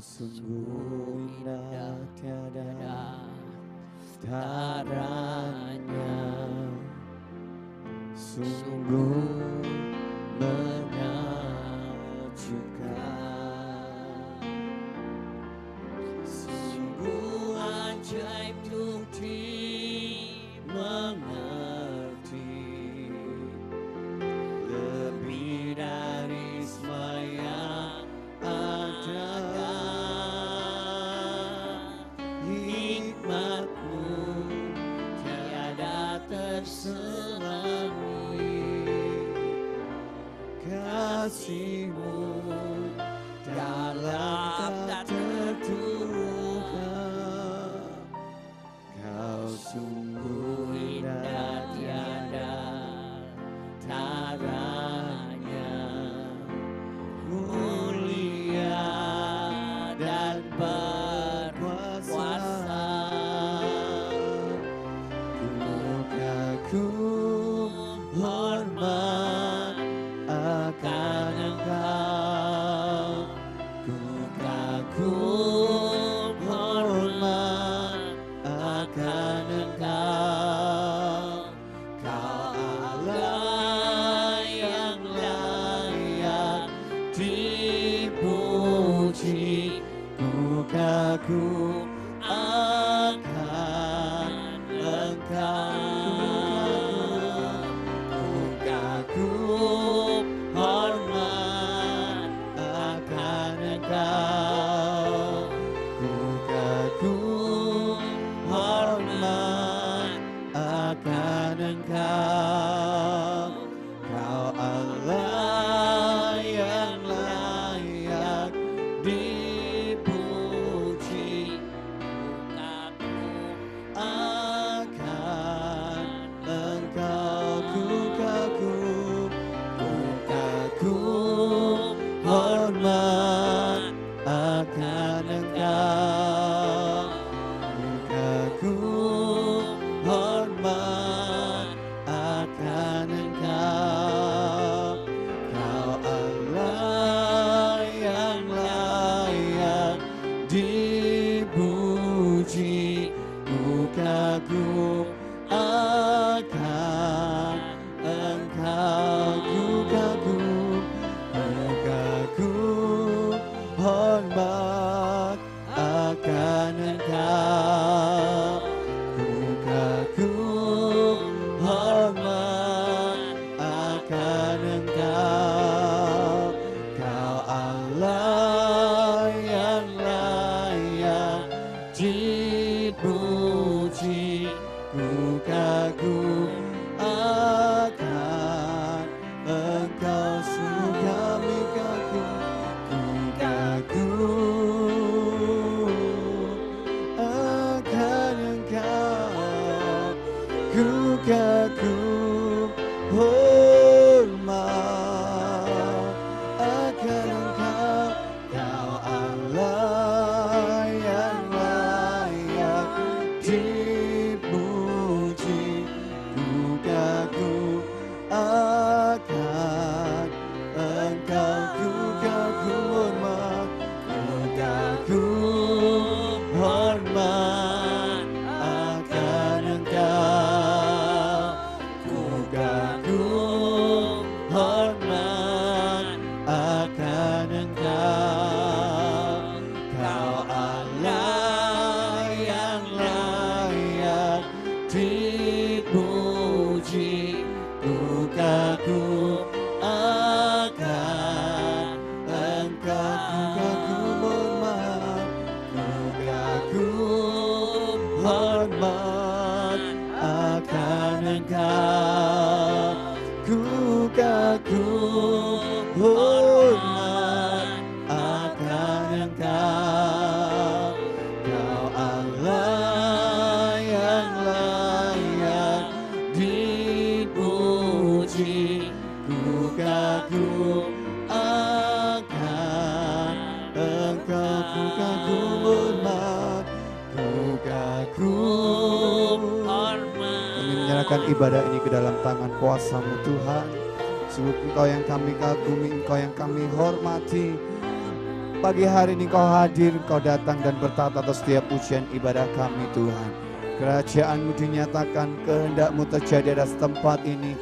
sungguh indah, tiada taranya, sungguh menakjubkan, sungguh ajaib untuk dimengerti, lebih dari semua yang ada. Hikmatmu tiada terselami, kasihmu dalam tak terduga. Kau sungguh indah, tiada taranya, mulia dan berkuasa. Ku hormat akan Engkau, ku kagum hormat akan Engkau. Kau Allah yang layak dipuji, ku kagum akan Engkau. Hormat akan Engkau, ku kagum hormat akan Engkau. Kau Allah yang layak dipuji, ku kagum akan Engkau. Hormat akan Engkau, ku kagum hormat akan Engkau. Kau Allah yang layak dipuji, ku kagum akan Engkau. Ku kagum hormat akan Engkau, ku kagum hormat akan Engkau. Kau Allah yang layak dipuji, ku kagum akan Engkau. Sungguh kami kagum, akan Engkau, ku kagum hormat akan Engkau. Kau Allah yang layak dipuji, ku kagum akan Engkau. Ku kagum hormat, ku kagum hormat akan Engkau, ku kagum hormat akan Engkau. Kau Allah yang layak dipuji, ku kagum akan Engkau. Ku kagum hormat akan Engkau, Kau Allah yang layak dipuji. Ku kagum akan Engkau, ku kagum hormat, ku kagum hormat. Kami menyerahkan ibadah ini ke dalam tangan kuasa-Mu Tuhan. Sungguh Engkau yang kami kagumi, Engkau yang kami hormati. pagi hari ini Kau hadir, Kau datang dan bertata atas setiap pujian ibadah kami Tuhan. Kerajaan-Mu dinyatakan, kehendak-Mu terjadi atas tempat ini.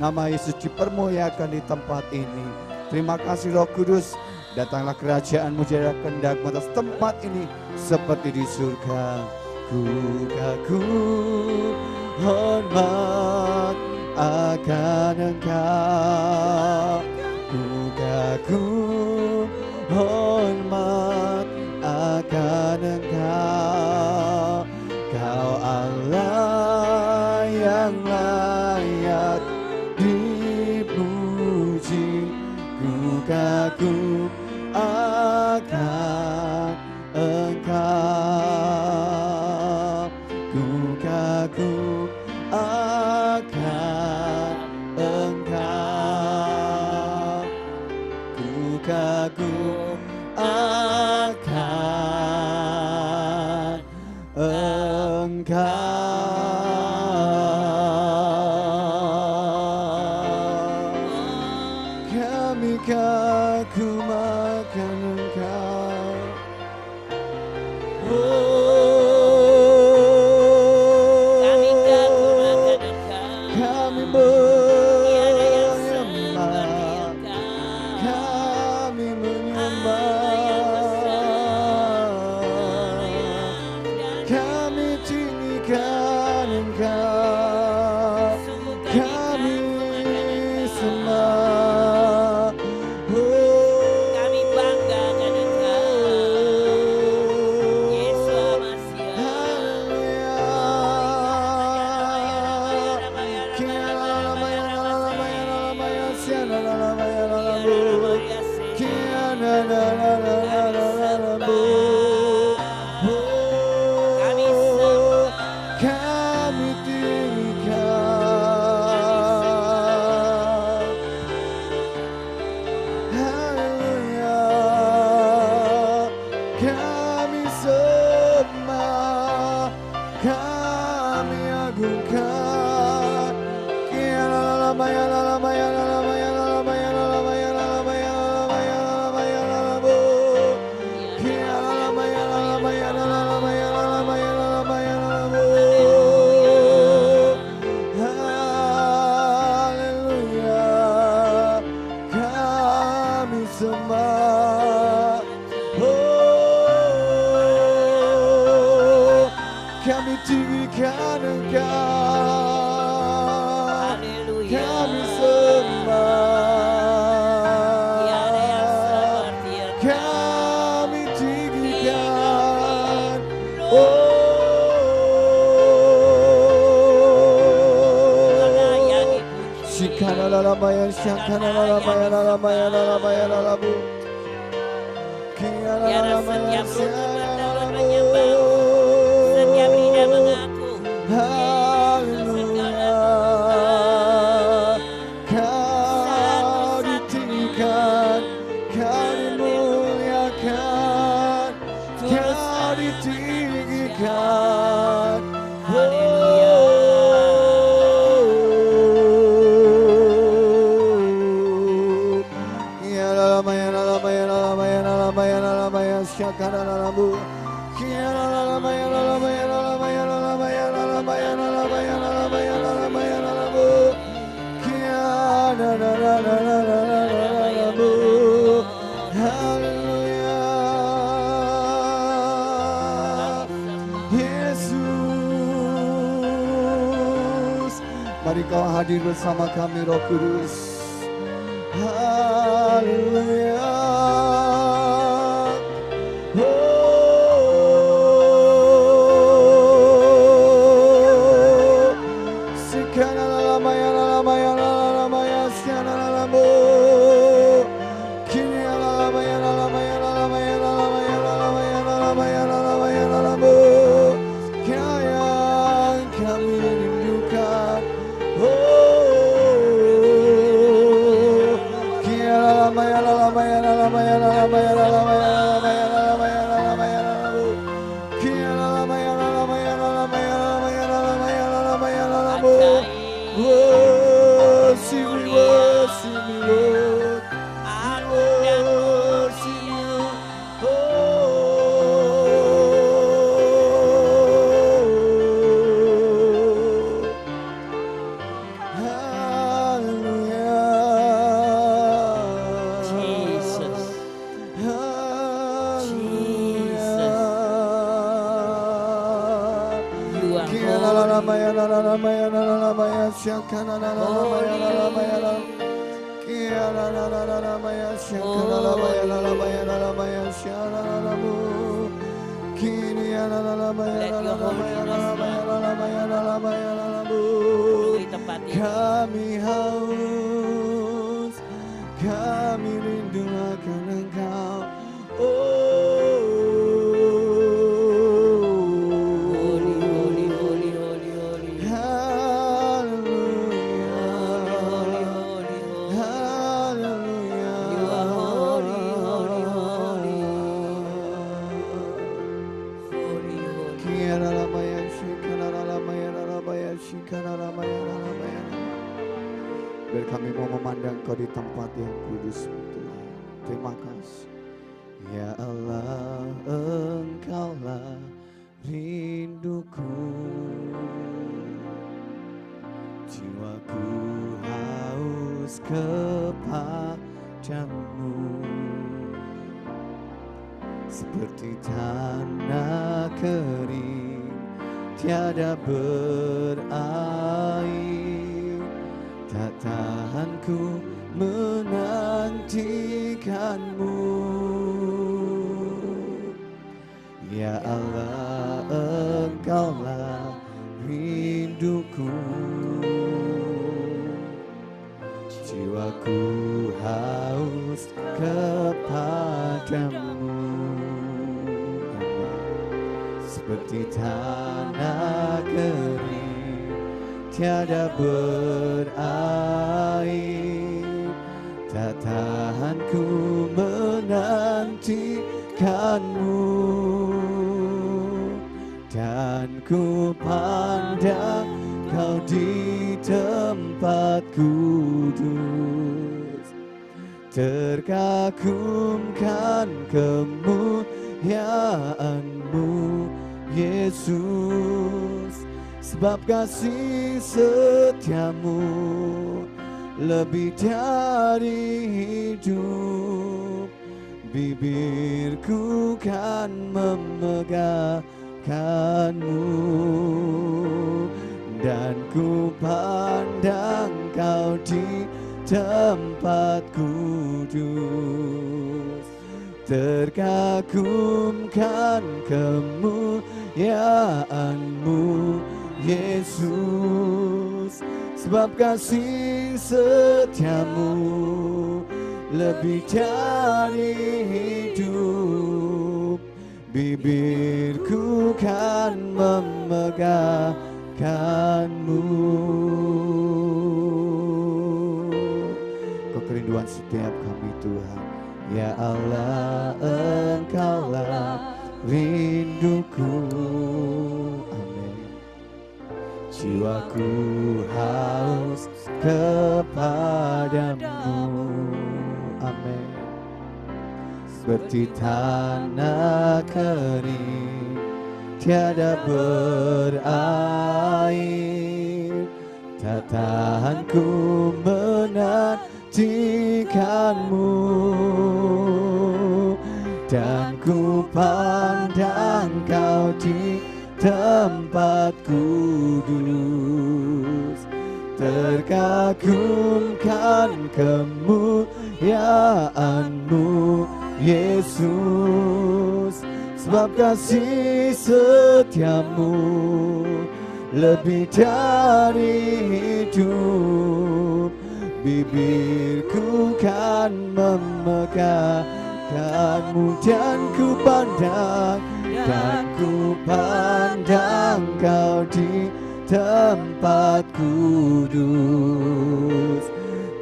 Nama Yesus dipermuliakan di tempat ini. Terima kasih Roh Kudus, datanglah kerajaan-Mu, jadilah kehendak-Mu atas tempat ini seperti di surga. Ku kagum hormat akan Engkau, ku kagum hormat akan Engkau. Kau Allah yang layak dipuji, ku kagum akan Engkau, ku kagum akan Engkau, ku kagum akan Engkau. Kami kagum akan Engkau. Kami kagum akan Engkau. Kami Tiada yang seperti menyembah, Engkau. kami menyembah, kami tinggikan Engkau, kami sembah. Kami bangga akan Engkau. Yesus Masya. Kami sembah. Kami tinggikan, haleluya, kami sembah, kami agungkan. Haleluya, kami sembah. Oh, kami tinggikan Engkau, Haleluya. kami sembah, Tiada yang seperti Engkau. kami tinggikan. Layak dipuji. Shikanalalamayan, shakanalalamaya, lalabu. Biarlah setiap lutut bertawar menyembah, setiap lidah mengaku. Haleluya, Kau ditinggikan, Kau dimuliakan, Kau ditinggikan. Haleluya. Ya lalamaya, lalamaya, lalamaya, lalamaya, lalamaya, shakanalabu. Ya lalamaya, lalamaya, lalamaya, lalamaya, lalamaya, lalamaya, lalamaya, lalamaya, lalabu. Ya lalamaya, haleluya. Yesus, mari Kau hadir bersama kami Roh Kudus. Haleluya. Oh, sikanalamaya, lalamaya, lalamaya, sianalamu. Kini lalamaya, lalamaya, lalamaya, lalamaya, lalamaya, lalamaya, lalamaya, lalamu. Yang kami rindukan. Oh, Lalamaya, lalamaya, Kami haus, kami rindu akan Engkau. Biar kami mau memandang Kau di tempat yang kudus, Tuhan. Terima kasih. Ya Allah, Engkaulah rinduku. Jiwaku haus kepadamu, seperti tanah kering tiada berair. Tak tahan ku menantikanmu. Ya Allah, Engkaulah rinduku. Jiwaku haus kepadamu, seperti tanah kering tiada berair. Tak tahan ku menantikanmu, dan ku pandang Kau di tempat kudus. Terkagumkan kemuliaan-Mu, Yesus. Sebab kasih setiamu lebih dari hidup. Bibirku kan memegahkanmu, dan ku pandang Kau di tempat kudus. Terkagumkan kemuliaan-Mu, Yesus. Sebab kasih setiamu lebih dari hidup. Bibirku kan memegahkanmu. Kau kerinduan setiap kami, Tuhan. Ya Allah, Engkaulah rinduku. Jiwaku haus kepadamu. Amin. Seperti tanah kering tiada berair. Tak tahan ku menantikanmu, dan ku pandang Kau di tempat kudus. Terkagumkan kemuliaan-Mu, Yesus. Sebab kasih setiamu lebih dari hidup. Bibirku kan memegahkanmu, dan ku pandang Kau di tempat kudus.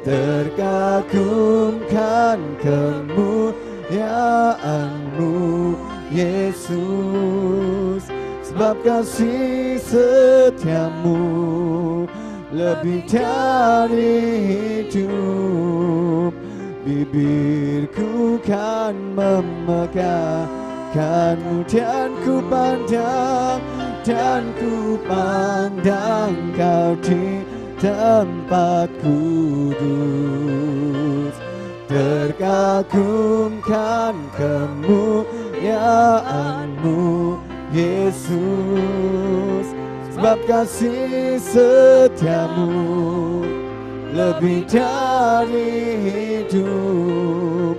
Terkagumkan kemuliaan-Mu, Yesus. Sebab kasih setiamu lebih dari hidup. Bibirku kan memegahkanmu, dan ku pandang Kau di tempat kudus. Terkagumkan kemuliaan-Mu, Yesus. sebab kasih setiamu lebih dari hidup.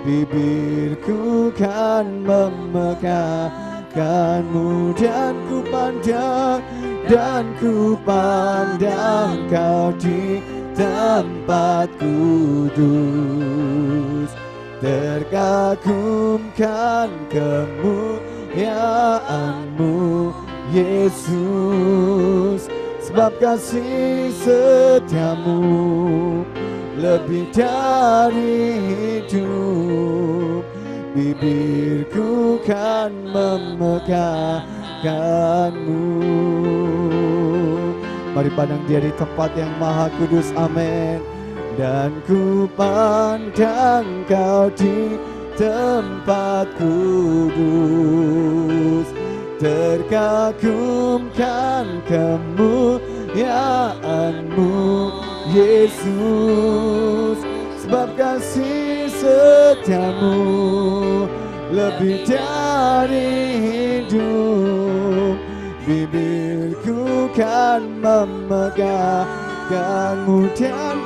Bibirku kan memegahkanmu, dan ku pandang kau di tempat kudus. Terkagumkan kemuliaan-Mu Yesus, sebab kasih setiamu lebih dari hidup. Bibirku kan memegahkanmu. Mari pandang Dia di tempat yang maha kudus, amin. Dan ku pandang Kau di tempat kudus, terkagumkan kemuliaan-Mu Yesus, sebab kasih setiamu lebih dari hidup. Bibirku kan memegahkanmu, dan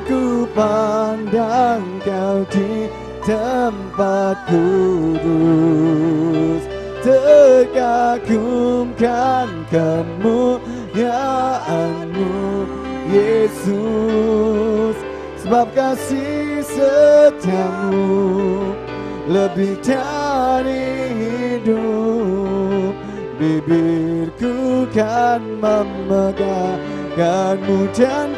ku pandang Kau di tempat kudus, terkagumkan kemuliaan-Mu Yesus, sebab kasih setiamu lebih dari hidup. Bibirku kan memegahkanmu, dan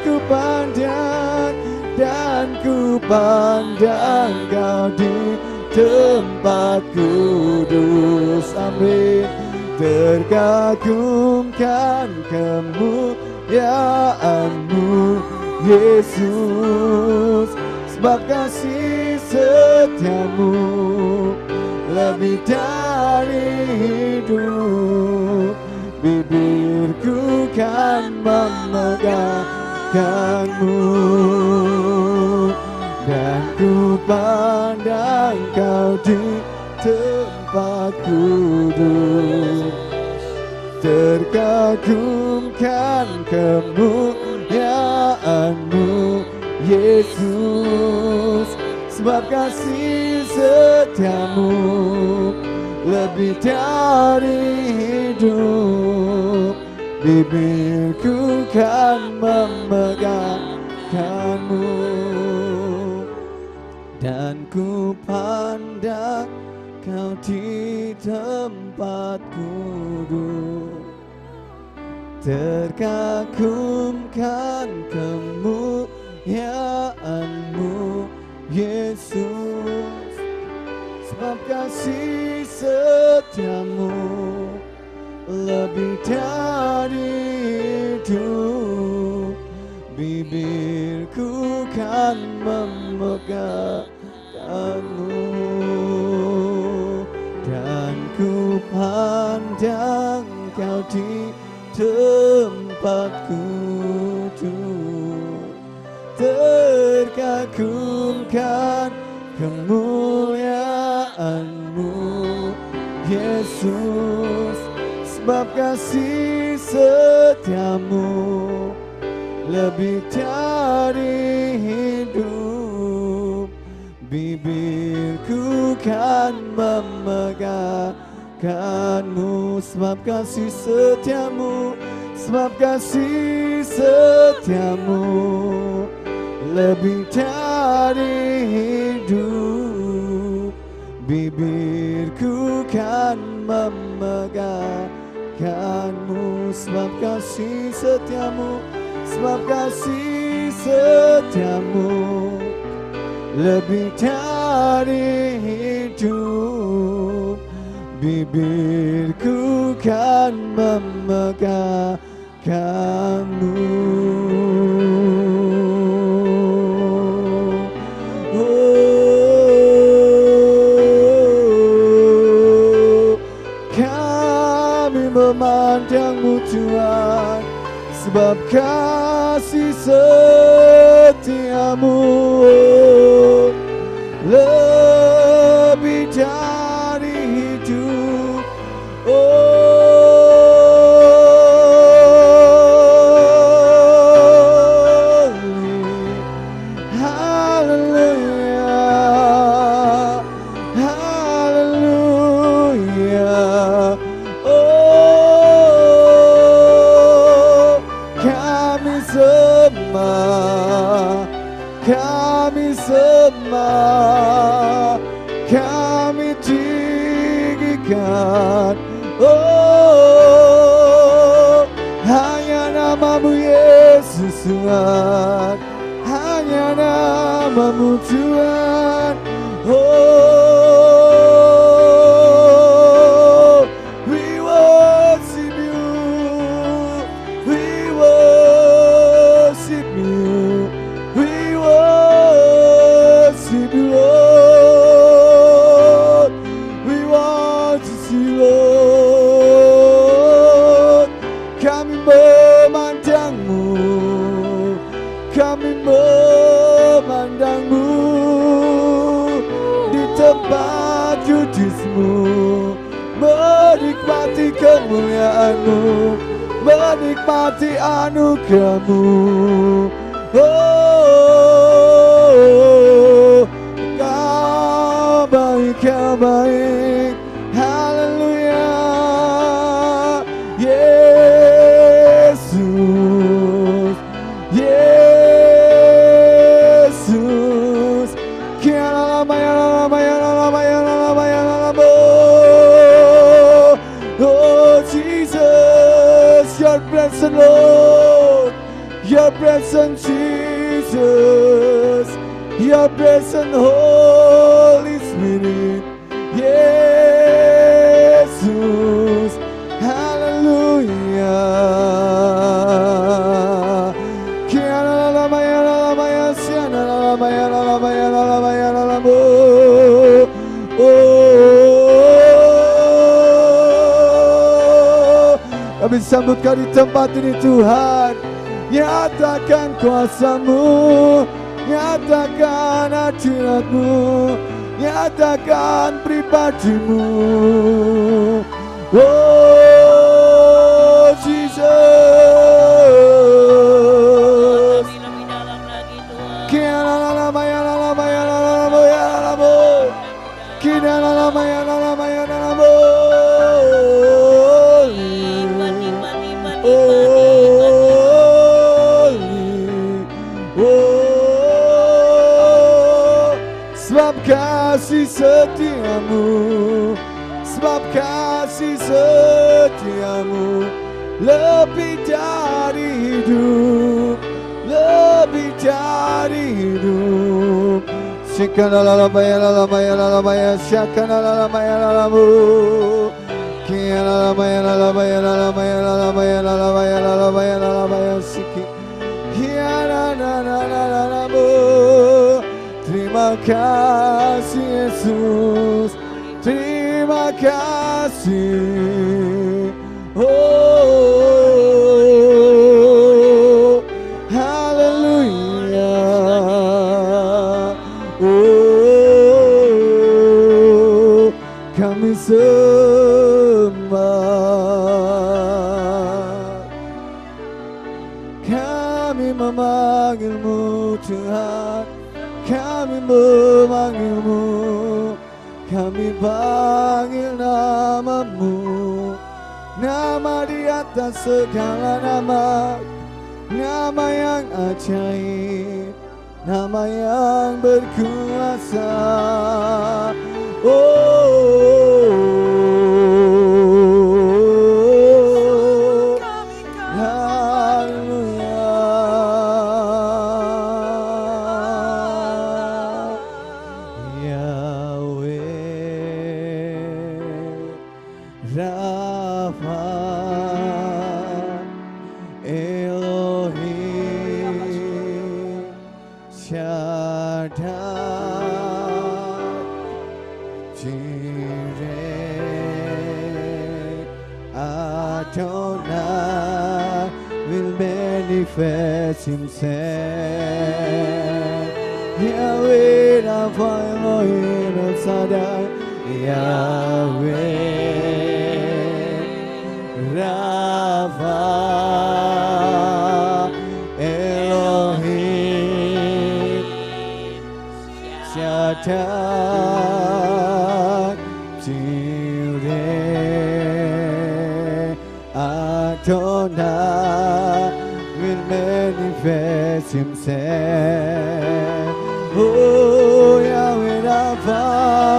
ku pandang Kau di tempat kudus, amin. Terkagumkan kemuliaan-Mu Yesus, sebab kasih setiamu lebih dari hidup. Bibirku kan memegahkanmu, dan ku pandang Kau di tempat kudus. Terkagumkan kemuliaan-Mu Yesus, sebab kasih setiamu lebih dari hidup. Bibirku kan memegahkanmu, dan ku pandang Kau di tempat kudus, terkagumkan kemuliaan-Mu Yesus, sebab kasih setiamu lebih dari hidup. Bibirku kan memegahkanmu, dan ku pandang Kau di tempat kudus, terkagumkan kemuliaan-Mu Yesus, sebab kasih setiamu lebih dari hidup. Bibirku kan memegahkanmu, sebab kasih setiamu, lebih dari hidup. Bibirku kan memegahkanmu, sebab kasih setiamu, lebih dari hidup. Bibirku kan memegahkanmu. Kami memandang-Mu Tuhan, sebab kasih setiamu lebih dari hidup. Oh kami sembah, kami sembah, kami tinggikan. Oh, hanya namamu Yesus Tuhan, hanya namamu Tuhan. Oh, we worship you, we worship you, we worship you, Lord. We want to see, Lord. Kami memandangmu, kami memandangmu di tempat kudusmu, menikmati kemuliaanmu, menikmati anugerahmu. Oh, kau baik, kau baik. Haleluya, Yesus, Yesus. Oh Jesus, your presence, Lord, your presence, Jesus, your presence, Holy Spirit, Jesus, hallelujah. Kami sambut Kau di tempat ini Tuhan. Nyatakan kuasa-Mu, nyatakan hadirat-Mu, nyatakan pribadi-Mu. Oh Jesus, Lebih dalam lagi Tuhan. Sebab kasih setiamu, sebab kasih setiamu lebih dari hidup, lebih dari hidup. Shikanalalabaya, shakanalalabaya, terima kasih Yesus, terima kasih. Oh, haleluya. Oh, kami sembah, kami memanggil-Mu Tuhan, kami memanggil-Mu, kami panggil nama-Mu, nama di atas segala nama, nama yang ajaib, nama yang berkuasa. Oh, haleluya. Rafa, Elohim, Shaddai, Jireh, Adonai will manifest Himself. Yahweh, Rafa, Elohim, El Shaddai, Yahweh, Rafa, Elohim, Shaddai, Jireh, Adonai will manifest Himself. Oh, Yahweh Rapha,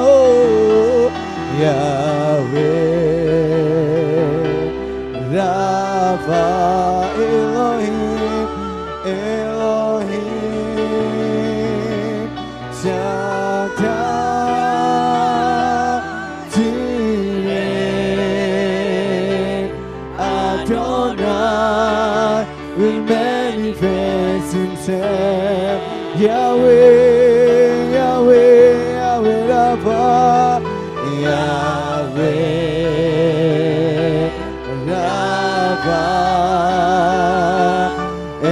oh, Yahweh Rapha, Elohim, Elohim Shaddai, Jireh, Adonai will manifest Himself. Yahweh, Yahweh, Yahweh Rapha, Yahweh Rapha,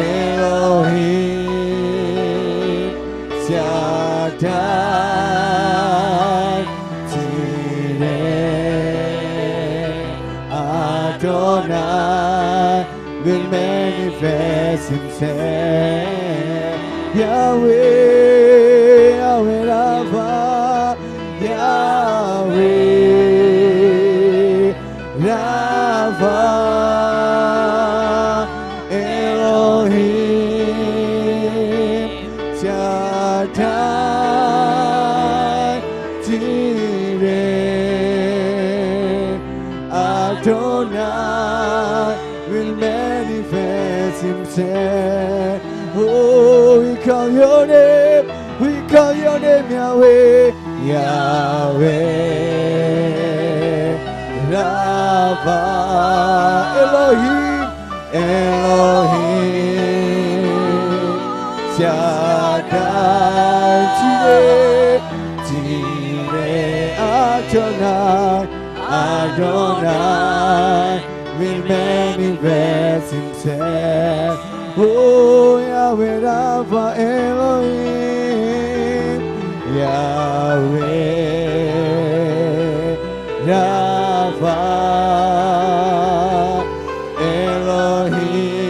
Elohim Shaddai, Jireh, Adonai will manifest Himself. Yahweh, Yahweh Rapha, Yahweh Rapha, Elohim Shaddai, Jireh, Adonai will manifest Himself. Oh, we call your name, Yahweh, Yahweh Rapha, Elohim, Elohim Shaddai, Jireh, Adonai, Adonai will manifest Himself. Oh, Yahweh Rapha, Elohim, Yahweh Rapha, Elohim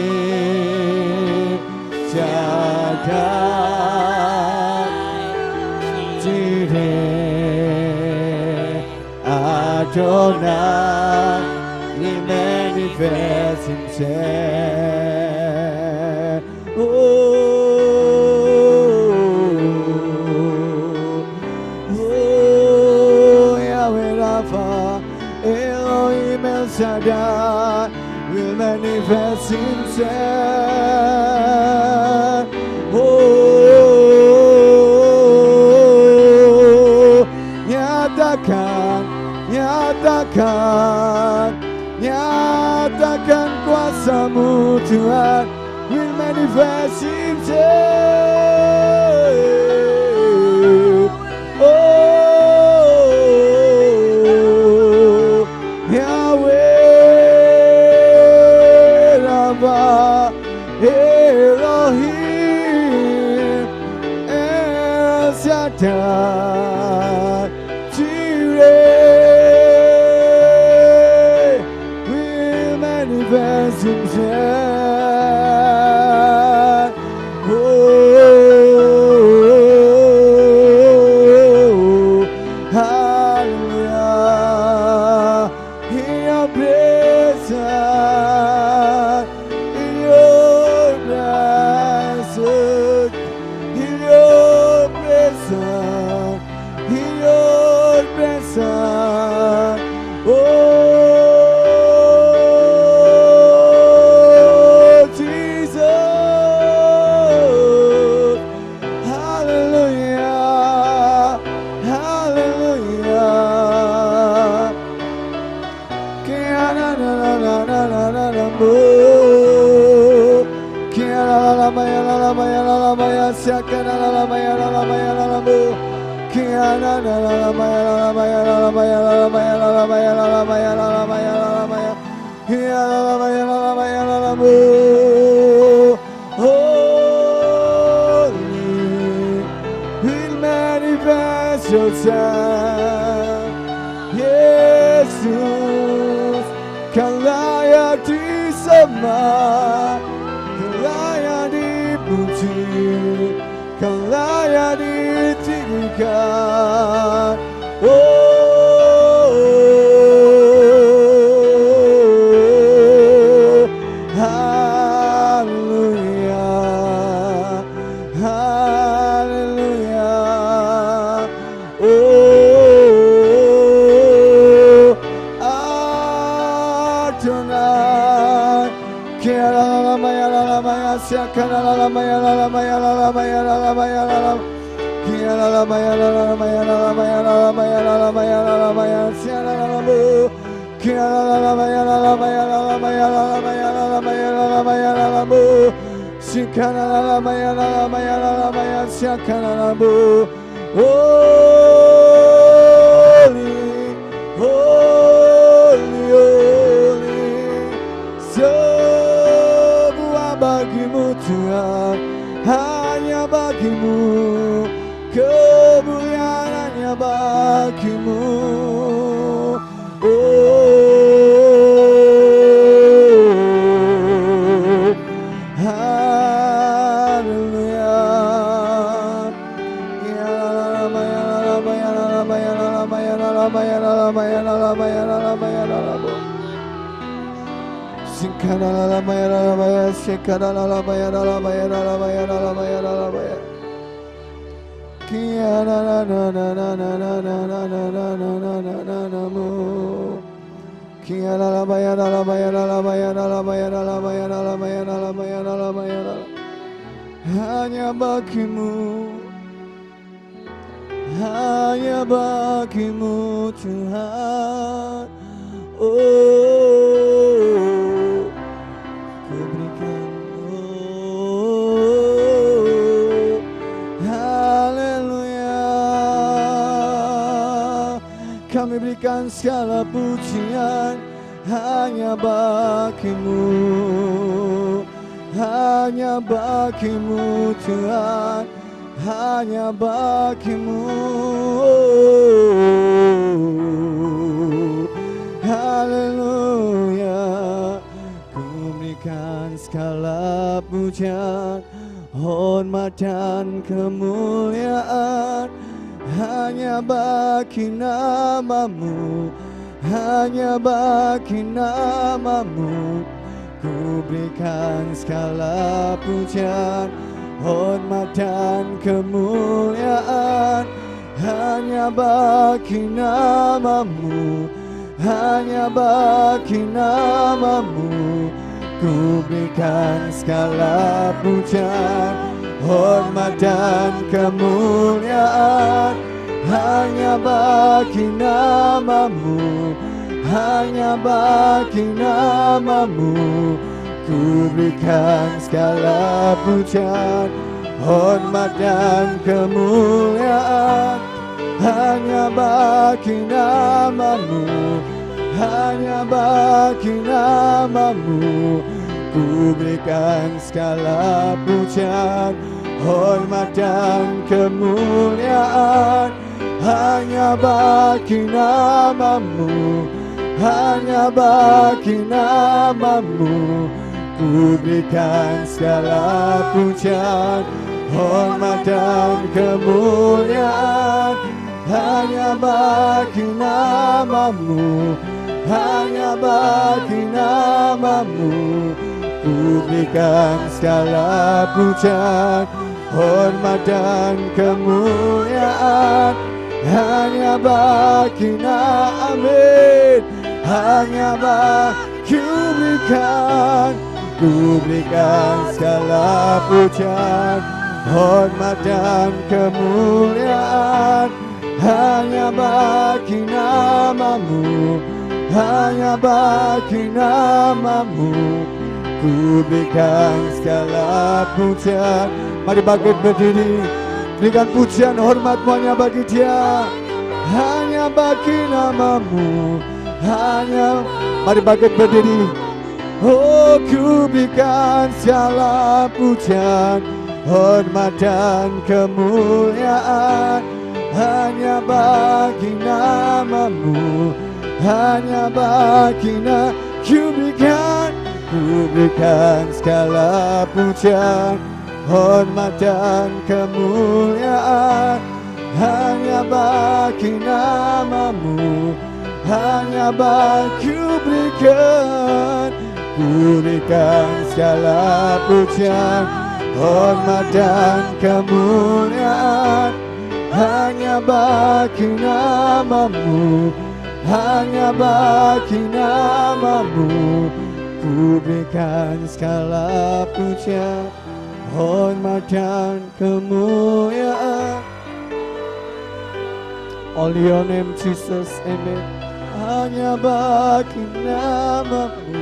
Shaddai, Jireh, Adonai will manifest Himself. Elohim El Shaddai will manifest Himself. Oh, nyatakan, nyatakan, nyatakan kuasa-Mu Tuhan will manifest Himself. Oh, Yahweh Rapha, Elohim El Shaddai, Jireh will manifest Himself. Oh, hallelujah. In your presence, in your presence, in your presence, in your presence. Oh, Jesus. Hallelujah. Hallelujah. Will manifest yourself, Jesus. Kau layak disembah, Kau layak dipuji, Kau layak ditinggikan. Oh, hallelujah. Semua bagimu Tuhan, hanya bagimu, kemuliaan hanya bagimu. Hanya bagimu, hanya bagimu Tuhan. Oh, ku berikan, oh, haleluya. Kami berikan segala pujian hanya bagimu, hanya bagimu Tuhan, hanya bagimu. Haleluya. Ku berikan segala pujian, hormat dan kemuliaan hanya bagi namamu, hanya bagi namamu. Ku berikan segala pujian, hormat dan kemuliaan hanya bagi namamu, hanya bagi namamu. Ku berikan segala pujian, hormat dan kemuliaan hanya bagi namamu, hanya bagi namamu. Ku berikan segala pujian, hormat dan kemuliaan hanya bagi namamu, hanya bagi namamu. Ku berikan segala pujian, hormat dan kemuliaan hanya bagi namamu, hanya bagi namamu. Ku berikan segala pujian, hormat dan kemuliaan hanya bagi namamu, hanya bagi namamu. Ku berikan segala pujian, hormat dan kemuliaan hanya bagi amin, hanya bagi ku berikan segala pujian, hormat dan kemuliaan hanya bagi namamu, hanya bagi namamu. Ku berikan segala pujian. Mari bangkit berdiri, berikan pujian hormat hanya bagi Dia, hanya bagi namamu, hanya. Mari bangkit berdiri. Oh, ku berikan segala pujian, hormat dan kemuliaan hanya bagi namamu, hanya bagi ku berikan segala pujian, hormat dan kemuliaan hanya bagi namamu, hanya bagi ku berikan segala pujian, hormat dan kemuliaan hanya bagi namamu, hanya bagi namamu. Ku berikan segala pujian, hormat dan kemuliaan. All your name Jesus, amen. Hanya bagi namamu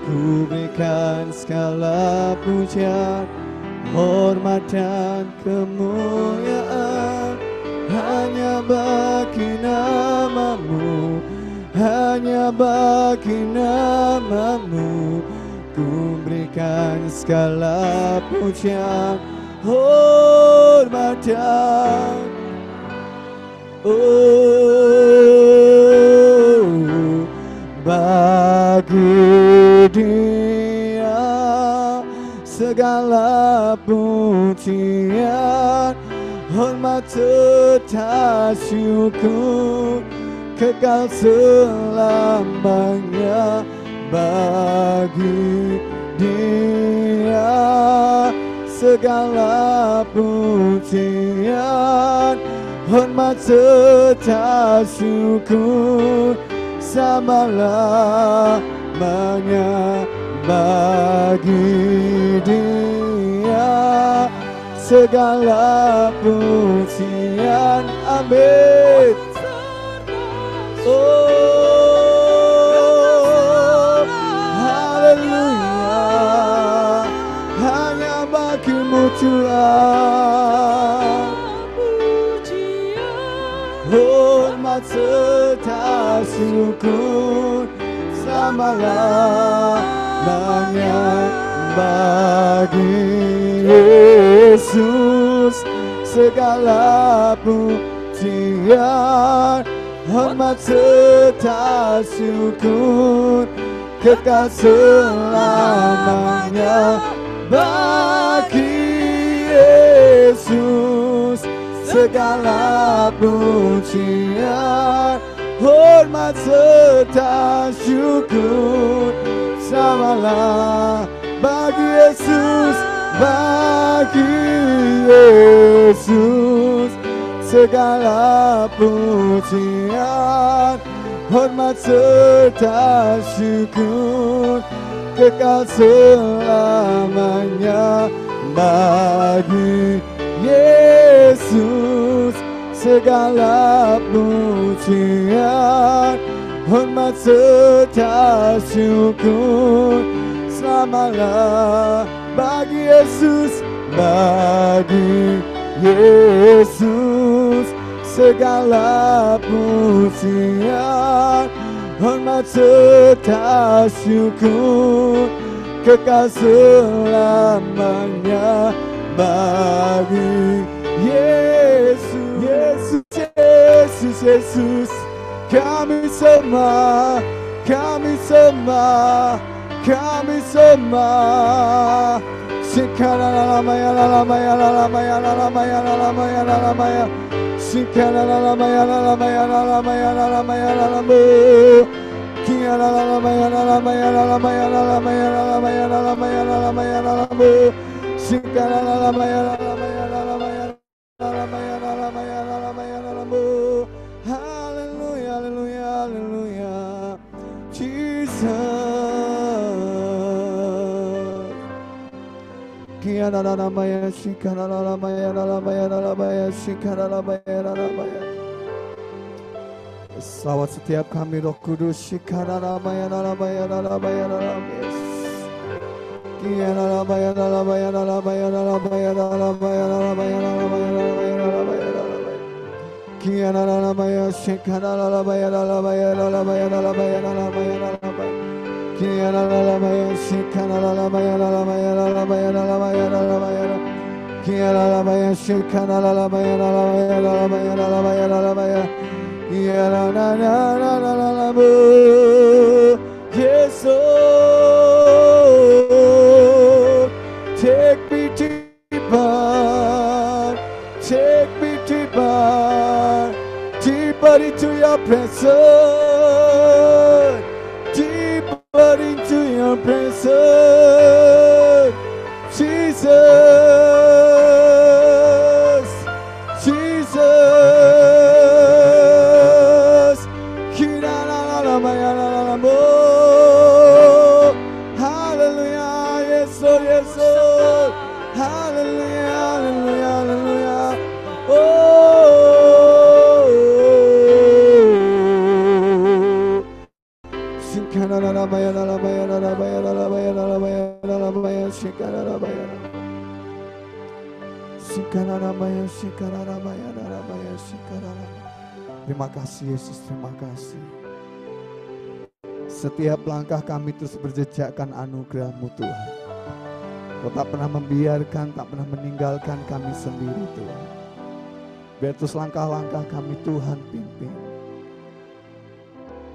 ku berikan segala pujian, hormat dan kemuliaan. Hanya bagi namamu, hanya bagi namamu ku berikan segala pujian, hormat dan bagi Dia segala pujian, hormat serta syukur kekal selamanya. Bagi Dia segala pujian, hormat serta syukur selama-lamanya. Bagi Dia segala pujian, amin. Oh, haleluya, hanya bagimu Tuhan, hormat serta syukur selama-lamanya. Bagi Yesus segala pujian, hormat serta syukur kekal selamanya. Bagi Yesus segala pujian, hormat serta syukur selama-lamanya. Bagi Yesus, bagi Yesus segala pujian, hormat serta syukur kekal selamanya. Bagi Yesus segala pujian, hormat serta syukur selama-lamanya. Bagi Yesus, bagi Yesus segala pujian, hormat serta syukur kekal selamanya. Bagi Yesus, Yesus, Yesus, Yesus, kami sembah, kami sembah, kami sembah. Shikaralamaya, lalamaya, lalamaya, lalamaya, lalamaya, lalamaya. Shikaralamaya, lalamaya, lalamaya, lalamaya, lalamu. Kiaralamaya, lalamaya, lalamaya, lalamaya, lalamaya, lalamaya, lalamaya, lalamu. Shikaralamaya, lalamaya, lalamaya, lalamaya, lalamaya, lalamaya, lalamu. Hallelujah, hallelujah, hallelujah. Jesus. Kiaralamaya, shikaralamaya, lalamaya, lalamaya, shikaralamaya, lalamaya. Selawat setiap kami Roh Kudus. Shikaralamaya, lalamaya, lalamaya, lalamaya. Kiaralamaya, lalamaya, lalamaya, lalamaya, lalamaya, lalamaya, lalamaya, lalamaya, lalamaya, lalamaya. Kiaralamaya, shikaralamaya, lalamaya, lalamaya, lalamaya, lalamaya, lalamaya. Kiaralamaya, shikaralamaya, lalamaya, lalamaya, lalamaya, lalamaya. Kiaralamaya, shikaralamaya, lalamaya, lalamaya, lalamaya, lalamaya. Kiaralamaya, yes, Lord, take me deeper, take me deeper, deeper into your presence, deeper into your presence, Jesus, Jesus. Hallelujah, yes, Lord, yes, Lord. Terima kasih Yesus, terima kasih. Setiap langkah kami terus berjejakkan anugerah-Mu Tuhan. Kau tak pernah membiarkan, tak pernah meninggalkan kami sendiri Tuhan. Biar terus langkah-langkah kami Tuhan pimpin.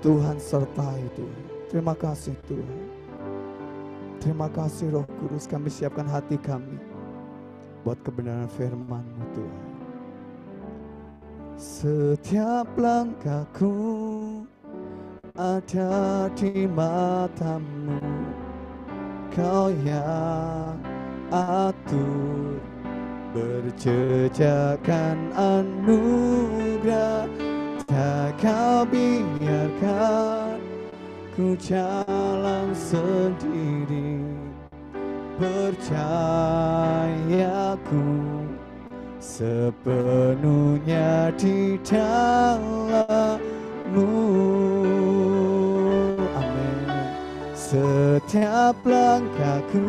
Tuhan sertai Tuhan. Terima kasih Tuhan. Terima kasih Roh Kudus, kami siapkan hati kami buat kebenaran firman-Mu Tuhan. Setiap langkahku ada di mata-Mu, Kau yang atur, berjejakkan anugerah, tak Kau biarkan ku jalan sendiri. Percayaku sepenuhnya di dalam-Mu. Amin. Setiap langkahku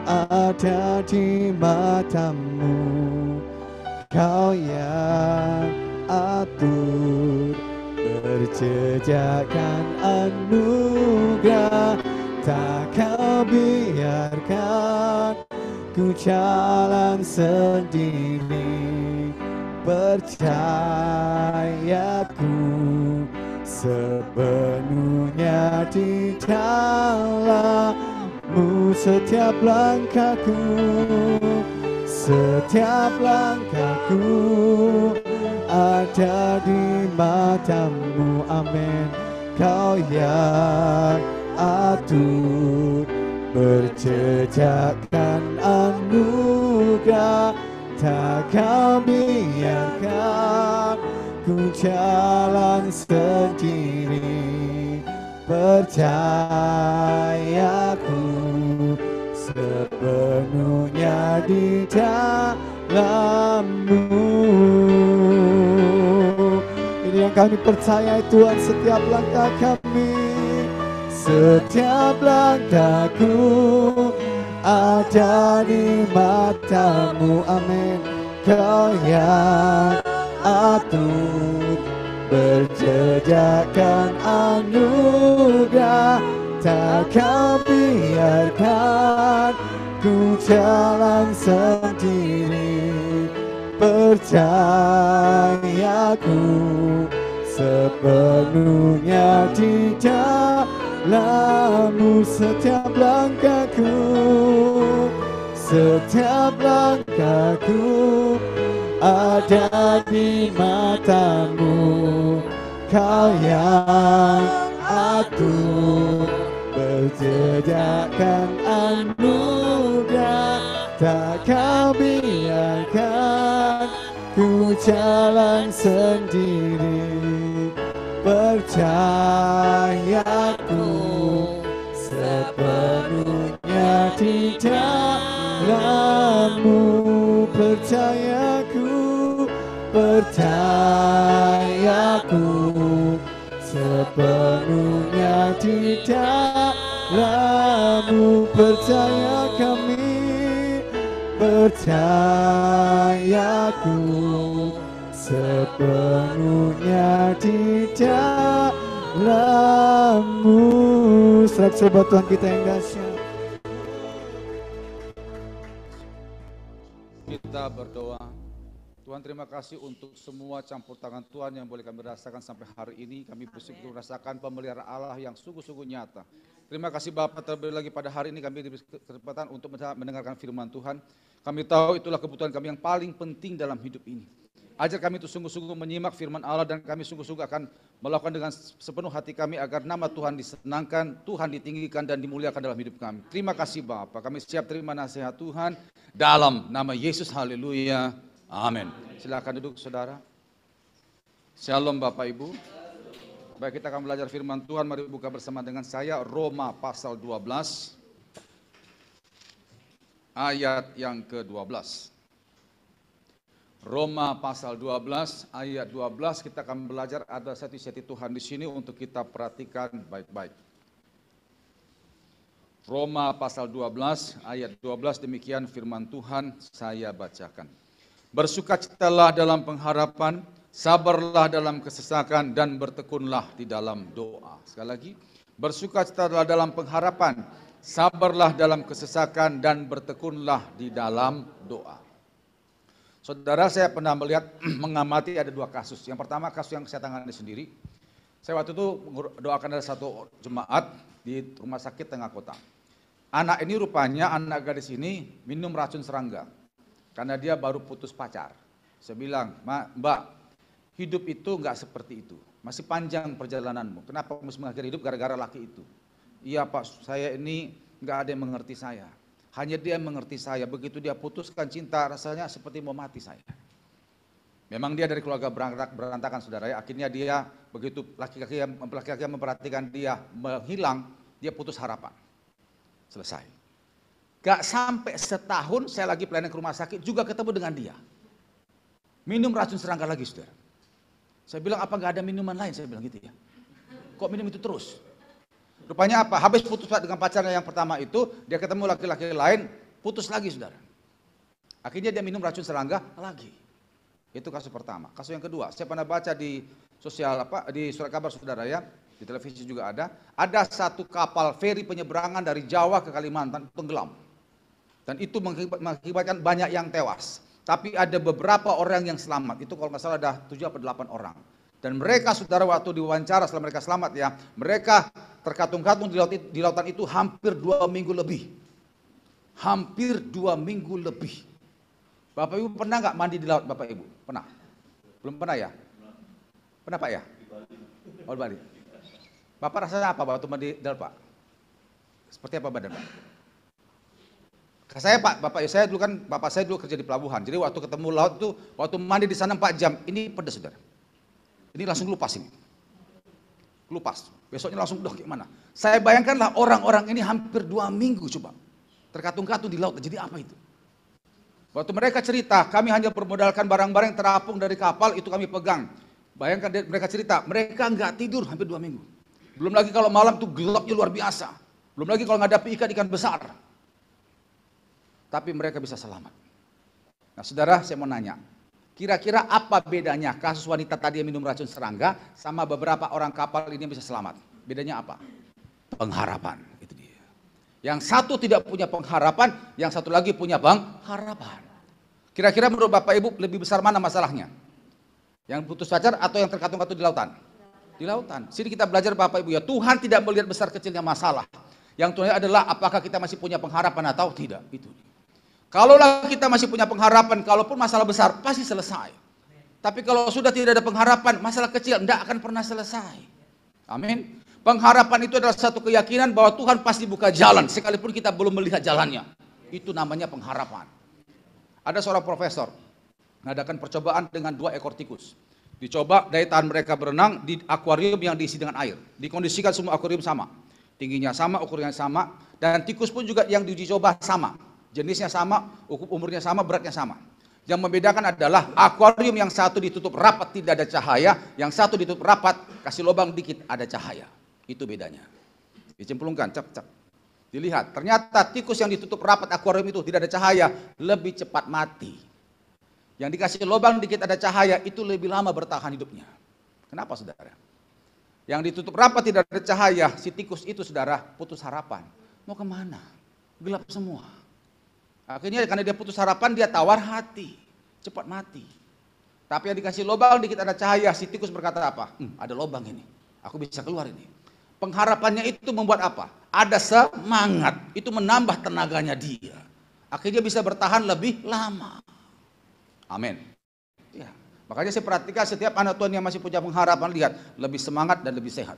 ada di mata-Mu, Kau yang atur, berjejakkan anugerah, tak Kau biarkan ku jalan sendiri. Percayaku sepenuhnya di dalam-Mu. Setiap langkahku, setiap langkahku ada di mata-Mu. Amin. Kau yang atur, berjejakkan anugerah, tak Kau biarkan ku jalan sendiri. Percayaku sepenuhnya di dalam-Mu. Ini yang kami percaya Tuhan, setiap langkah kami, setiap langkahku ada di mata-Mu. Amin. Kau yang atur, berjejakkan anugerah, tak Kau biarkan ku jalan sendiri. Percayaku sepenuhnya di dalam-Mu. Setiap langkahku, setiap langkahku ada di mata-Mu. Kau yang atur, berjejakkan anugerah, tak Kau biarkan ku jalan sendiri. Percayaku sepenuhnya di dalam-Mu. Percayaku, percayaku sepenuhnya di dalam-Mu. Percaya kami, percayaku sepenuhnya di dalam-Mu. Serap buat Tuhan kita yang dahsyat. Kita berdoa. Tuhan, terima kasih untuk semua campur tangan Tuhan yang boleh kami rasakan sampai hari ini. Kami bersyukur merasakan pemeliharaan Allah yang sungguh-sungguh nyata. Terima kasih Bapak, terlebih lagi pada hari ini kami diberi kesempatan untuk mendengarkan firman Tuhan. Kami tahu itulah kebutuhan kami yang paling penting dalam hidup ini. Ajar kami untuk sungguh-sungguh menyimak firman Allah, dan kami sungguh-sungguh akan melakukan dengan sepenuh hati kami agar nama Tuhan disenangkan, Tuhan ditinggikan dan dimuliakan dalam hidup kami. Terima kasih Bapak, kami siap terima nasihat Tuhan dalam nama Yesus. Haleluya. Amin. Silakan duduk saudara. Shalom Bapak Ibu. Baik, kita akan belajar firman Tuhan. Mari buka bersama dengan saya Roma pasal 12 ayat yang ke-12. Roma pasal 12 ayat 12, kita akan belajar, ada satu Tuhan di sini untuk kita perhatikan baik-baik. Roma pasal 12 ayat 12 demikian firman Tuhan saya bacakan. Bersukacitalah dalam pengharapan, sabarlah dalam kesesakan dan bertekunlah di dalam doa. Sekali lagi, bersukacitalah dalam pengharapan, sabarlah dalam kesesakan dan bertekunlah di dalam doa. Saudara, saya pernah melihat mengamati ada dua kasus. Yang pertama kasus yang saya tangani sendiri. Saya waktu itu doakan ada satu jemaat di rumah sakit tengah kota. Anak ini rupanya, anak gadis ini minum racun serangga. Karena dia baru putus pacar. Saya bilang, Mbak, hidup itu enggak seperti itu. Masih panjang perjalananmu. Kenapa mesti mengakhiri hidup gara-gara laki itu? Iya Pak, saya ini enggak ada yang mengerti saya. Hanya dia yang mengerti saya. Begitu dia putuskan cinta, rasanya seperti mau mati saya. Memang dia dari keluarga berantakan, saudara ya. Akhirnya dia begitu laki-laki yang memperhatikan dia menghilang, dia putus harapan. Selesai. Gak sampai setahun saya lagi pelayanan ke rumah sakit juga ketemu dengan dia. Minum racun serangga lagi, saudara. Saya bilang, apa gak ada minuman lain? Saya bilang gitu ya. Kok minum itu terus? Rupanya apa? Habis putus dengan pacarnya yang pertama itu, dia ketemu laki-laki lain, putus lagi, saudara. Akhirnya dia minum racun serangga lagi. Itu kasus pertama. Kasus yang kedua, saya pernah baca di di surat kabar saudara ya, di televisi juga ada satu kapal feri penyeberangan dari Jawa ke Kalimantan tenggelam. Dan itu mengakibatkan banyak yang tewas. Tapi ada beberapa orang yang selamat. Itu kalau nggak salah ada 7 atau 8 orang. Dan mereka saudara waktu diwawancara setelah mereka selamat ya, mereka terkatung-katung di lautan itu hampir 2 minggu lebih. Hampir 2 minggu lebih. Bapak Ibu pernah nggak mandi di laut, Bapak Ibu? Pernah? Belum pernah ya? Pernah Pak ya? Oh, Bali. Bapak rasanya apa waktu mandi di laut Pak? Seperti apa badan Pak? Saya Pak, Bapak saya dulu kerja di pelabuhan. Jadi waktu ketemu laut itu, waktu mandi di sana 4 jam, ini pedas saudara. Ini langsung lupas ini. Lupas. Besoknya langsung udah gimana? Saya bayangkanlah orang-orang ini hampir 2 minggu coba. Terkatung-katung di laut. Jadi apa itu? Waktu mereka cerita, kami hanya bermodalkan barang-barang yang terapung dari kapal, itu kami pegang. Bayangkan mereka cerita, mereka nggak tidur hampir 2 minggu. Belum lagi kalau malam tuh gelapnya luar biasa. Belum lagi kalau ngadapi ikan besar. Tapi mereka bisa selamat. Nah saudara, saya mau nanya. Kira-kira apa bedanya kasus wanita tadi yang minum racun serangga sama beberapa orang kapal ini yang bisa selamat? Bedanya apa? Pengharapan. Itu dia. Yang satu tidak punya pengharapan, yang satu lagi punya pengharapan. Kira-kira menurut Bapak Ibu lebih besar mana masalahnya? Yang putus pacar atau yang terkatung-katung di lautan? Di lautan. Sini kita belajar Bapak Ibu ya, Tuhan tidak melihat besar kecilnya masalah. Yang Tuhan adalah apakah kita masih punya pengharapan atau tidak. Itu. Kalaulah kita masih punya pengharapan, kalaupun masalah besar pasti selesai. Tapi kalau sudah tidak ada pengharapan, masalah kecil tidak akan pernah selesai. Amin. Pengharapan itu adalah satu keyakinan bahwa Tuhan pasti buka jalan, sekalipun kita belum melihat jalannya. Itu namanya pengharapan. Ada seorang profesor, mengadakan percobaan dengan 2 ekor tikus. Dicoba daya tahan mereka berenang di akuarium yang diisi dengan air. Dikondisikan semua akuarium sama. Tingginya sama, ukurannya sama. Dan tikus pun juga yang diuji coba sama. Jenisnya sama, umurnya sama, beratnya sama. Yang membedakan adalah akuarium yang satu ditutup rapat tidak ada cahaya, yang satu ditutup rapat kasih lubang dikit ada cahaya. Itu bedanya. Dicemplungkan, cap. Dilihat, ternyata tikus yang ditutup rapat akuarium itu tidak ada cahaya, lebih cepat mati. Yang dikasih lubang dikit ada cahaya, itu lebih lama bertahan hidupnya. Kenapa saudara? Yang ditutup rapat tidak ada cahaya, si tikus itu saudara putus harapan. Mau kemana? Gelap semua. Akhirnya karena dia putus harapan, dia tawar hati, cepat mati. Tapi yang dikasih lubang dikit ada cahaya, si tikus berkata apa? Ada lubang ini, aku bisa keluar ini. Pengharapannya itu membuat apa? Ada semangat, itu menambah tenaganya dia. Akhirnya bisa bertahan lebih lama. Amin. Ya. Makanya saya perhatikan setiap anak Tuhan yang masih punya pengharapan, lihat, lebih semangat dan lebih sehat.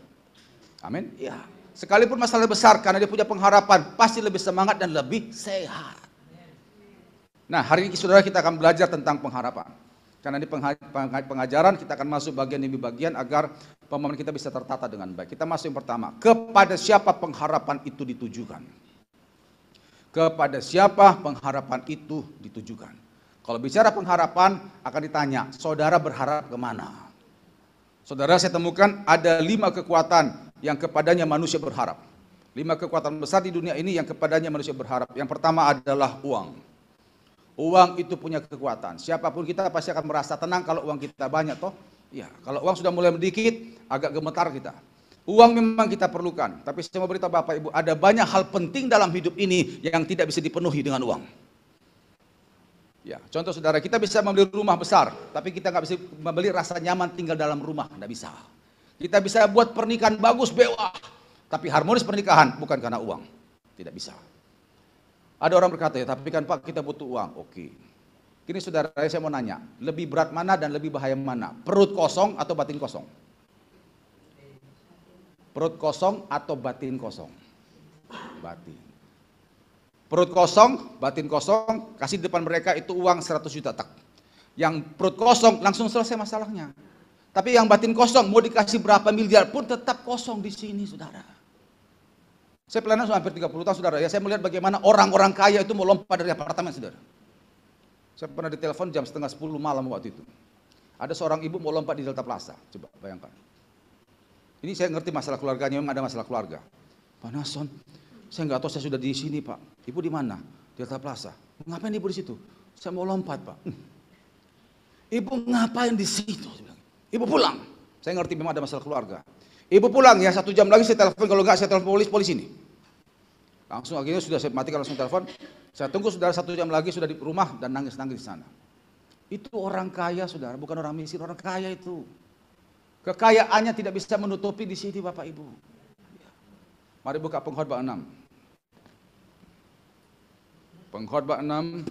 Amin. Ya. Sekalipun masalah besar, karena dia punya pengharapan, pasti lebih semangat dan lebih sehat. Nah, hari ini saudara kita akan belajar tentang pengharapan. Karena di pengajaran kita akan masuk bagian demi bagian agar pemahaman kita bisa tertata dengan baik. Kita masuk yang pertama, kepada siapa pengharapan itu ditujukan? Kepada siapa pengharapan itu ditujukan? Kalau bicara pengharapan akan ditanya, saudara berharap kemana? Saudara, saya temukan ada 5 kekuatan yang kepadanya manusia berharap. 5 kekuatan besar di dunia ini yang kepadanya manusia berharap. Yang pertama adalah uang. Uang itu punya kekuatan. Siapapun kita pasti akan merasa tenang kalau uang kita banyak toh. Ya, kalau uang sudah mulai sedikit, agak gemetar kita. Uang memang kita perlukan, tapi saya mau beritahu Bapak Ibu, ada banyak hal penting dalam hidup ini yang tidak bisa dipenuhi dengan uang. Ya, contoh saudara, kita bisa membeli rumah besar, tapi kita nggak bisa membeli rasa nyaman tinggal dalam rumah, nggak bisa. Kita bisa buat pernikahan bagus, bewah, tapi harmonis pernikahan bukan karena uang, tidak bisa. Ada orang berkata, ya tapi kan Pak kita butuh uang, oke. Kini saudara, saya mau nanya, lebih berat mana dan lebih bahaya mana? Perut kosong atau batin kosong? Perut kosong atau batin kosong? Batin. Perut kosong, batin kosong, kasih di depan mereka itu uang 100 juta tak. Yang perut kosong langsung selesai masalahnya. Tapi yang batin kosong mau dikasih berapa miliar pun tetap kosong di sini saudara. Saya pelayanan hampir 30 tahun saudara ya, saya melihat bagaimana orang-orang kaya itu mau lompat dari apartemen saudara. Saya pernah ditelepon jam setengah 10 malam waktu itu. Ada seorang ibu mau lompat di Delta Plaza, coba bayangkan. Ini saya ngerti masalah keluarganya, memang ada masalah keluarga. Pak Nason, saya nggak tahu saya sudah di sini Pak. Ibu di mana? Delta Plaza. Ngapain ibu di situ? Saya mau lompat Pak. Ibu ngapain di situ? Ibu pulang. Saya ngerti memang ada masalah keluarga. Ibu pulang ya, 1 jam lagi saya telepon, kalau nggak saya telepon polisi ini. Langsung akhirnya sudah saya matikan langsung telepon. Saya tunggu saudara 1 jam lagi sudah di rumah dan nangis-nangis di sana. Itu orang kaya saudara, bukan orang miskin, orang kaya itu. Kekayaannya tidak bisa menutupi di sini Bapak Ibu. Mari buka Pengkhotbah 6. Pengkhotbah 6.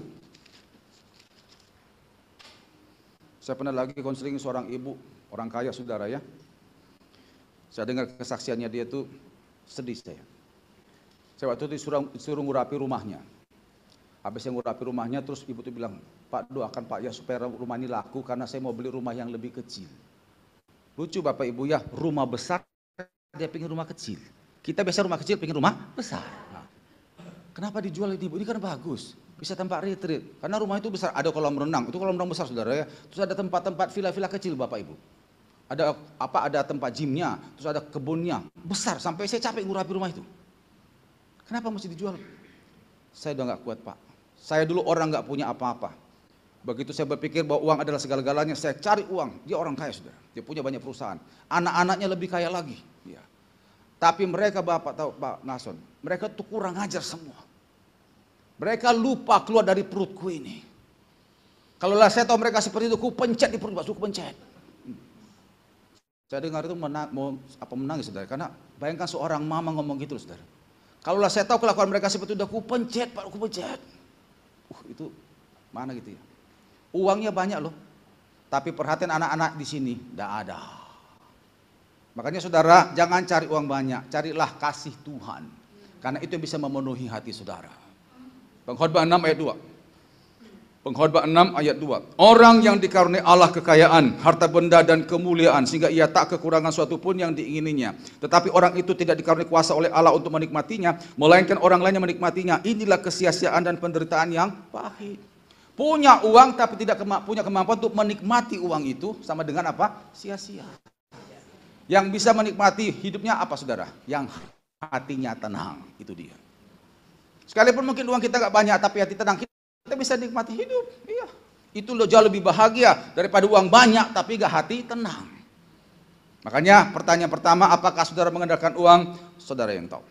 Saya pernah lagi konseling seorang ibu, orang kaya saudara ya. Saya dengar kesaksiannya dia itu sedih saya. Saya waktu itu disuruh ngurapi rumahnya. Habis yang ngurapi rumahnya terus ibu itu bilang, Pak doakan Pak ya supaya rumah ini laku karena saya mau beli rumah yang lebih kecil. Lucu Bapak Ibu ya, rumah besar dia pengen rumah kecil. Kita biasa rumah kecil pengen rumah besar. Nah, kenapa dijual ini Ibu? Ini kan bagus. Bisa tempat retreat. Karena rumah itu besar, ada kolam renang. Itu kolam renang besar saudara ya. Terus ada tempat-tempat villa-villa kecil Bapak Ibu. Ada tempat gymnya, terus ada kebunnya. Besar, sampai saya capek ngurapi rumah itu. Kenapa mesti dijual? Saya udah nggak kuat Pak. Saya dulu orang nggak punya apa-apa. Begitu saya berpikir bahwa uang adalah segala-galanya, saya cari uang. Dia orang kaya saudara, dia punya banyak perusahaan. Anak-anaknya lebih kaya lagi. Ya. Tapi mereka Bapak tahu Pak Nason, mereka tuh kurang ajar semua. Mereka lupa keluar dari perutku ini. Kalau lah saya tahu mereka seperti itu, ku pencet di perut, ku pencet. Saya dengar itu menangis saudara, karena bayangkan seorang mama ngomong gitu saudara. Kalau lah saya tahu kelakuan mereka seperti itu, ku pencet Pak, ku pencet. Itu mana gitu ya. Uangnya banyak loh. Tapi perhatian anak-anak di sini tidak ada. Makanya saudara, jangan cari uang banyak, carilah kasih Tuhan. Karena itu yang bisa memenuhi hati saudara. Pengkhotbah 6 ayat 2. Pengkhotbah 6 ayat 2. Orang yang dikaruniai Allah kekayaan, harta benda dan kemuliaan sehingga ia tak kekurangan suatu pun yang diingininya. Tetapi orang itu tidak dikaruniai kuasa oleh Allah untuk menikmatinya, melainkan orang lain yang menikmatinya. Inilah kesia-siaan dan penderitaan yang pahit. Punya uang tapi tidak punya kemampuan untuk menikmati uang itu sama dengan apa? Sia-sia. Yang bisa menikmati hidupnya apa saudara? Yang hatinya tenang, itu dia. Sekalipun mungkin uang kita gak banyak tapi hati tenang, kita bisa nikmati hidup. Iya. Itu loh jauh lebih bahagia daripada uang banyak tapi gak hati tenang. Makanya pertanyaan pertama, apakah saudara mengandalkan uang? Saudara yang tahu.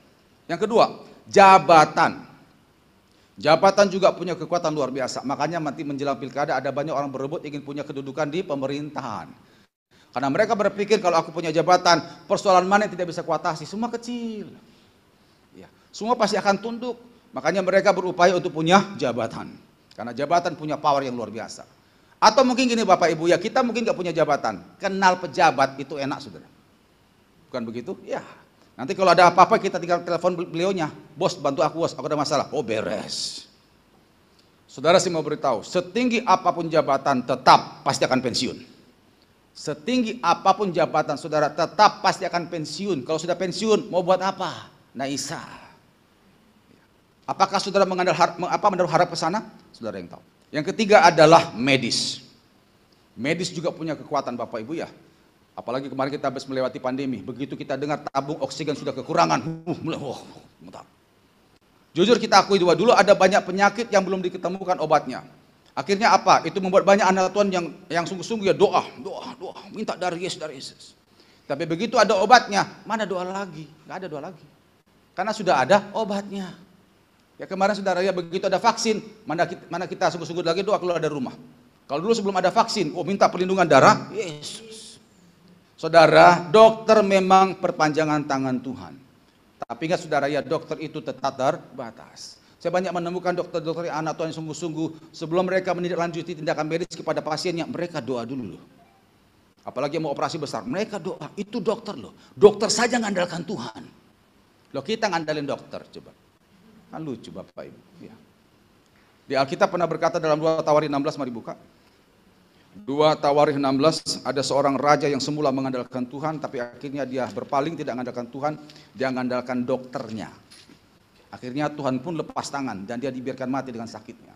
Yang kedua, jabatan. Jabatan juga punya kekuatan luar biasa. Makanya nanti menjelang pilkada ada banyak orang berebut ingin punya kedudukan di pemerintahan. Karena mereka berpikir kalau aku punya jabatan, persoalan mana yang tidak bisa kuatasi? Semua kecil. Ya, semua pasti akan tunduk. Makanya mereka berupaya untuk punya jabatan. Karena jabatan punya power yang luar biasa. Atau mungkin gini Bapak Ibu ya, kita mungkin gak punya jabatan. Kenal pejabat itu enak saudara. Bukan begitu? Ya. Nanti kalau ada apa-apa kita tinggal telepon beliaunya. Bos bantu aku bos, aku ada masalah. Oh beres. Saudara sih mau beritahu, setinggi apapun jabatan tetap pasti akan pensiun. Setinggi apapun jabatan saudara tetap pasti akan pensiun. Kalau sudah pensiun mau buat apa? Naisa. Apakah saudara menaruh harap ke sana? Saudara yang tahu. Yang ketiga adalah medis. Medis juga punya kekuatan Bapak Ibu ya. Apalagi kemarin kita habis melewati pandemi, begitu kita dengar tabung oksigen sudah kekurangan, mantap. Jujur kita akui dulu ada banyak penyakit yang belum diketemukan obatnya. Akhirnya apa? Itu membuat banyak anak Tuhan yang sungguh-sungguh ya doa, minta dari Yesus. Tapi begitu ada obatnya, mana doa lagi? Nggak ada doa lagi. Karena sudah ada obatnya. Ya kemarin saudara ya begitu ada vaksin, mana kita sungguh-sungguh lagi doa keluar dari rumah. Kalau dulu sebelum ada vaksin, minta perlindungan darah, Yesus. Saudara, dokter memang perpanjangan tangan Tuhan. Tapi ingat saudara ya, dokter itu tetap terbatas. Saya banyak menemukan dokter-dokter anak Tuhan yang sungguh-sungguh sebelum mereka menindaklanjuti tindakan medis kepada pasiennya, mereka doa dulu loh. Apalagi mau operasi besar, mereka doa. Itu dokter loh. Dokter saja ngandalkan Tuhan. Loh kita ngandalin dokter, coba. Kan lucu Bapak Ibu. Ya. Di Alkitab pernah berkata dalam 2 Tawarikh 16, mari buka. 2 Tawarikh 16, ada seorang raja yang semula mengandalkan Tuhan, tapi akhirnya dia berpaling, tidak mengandalkan Tuhan, dia mengandalkan dokternya. Akhirnya Tuhan pun lepas tangan, dan dia dibiarkan mati dengan sakitnya.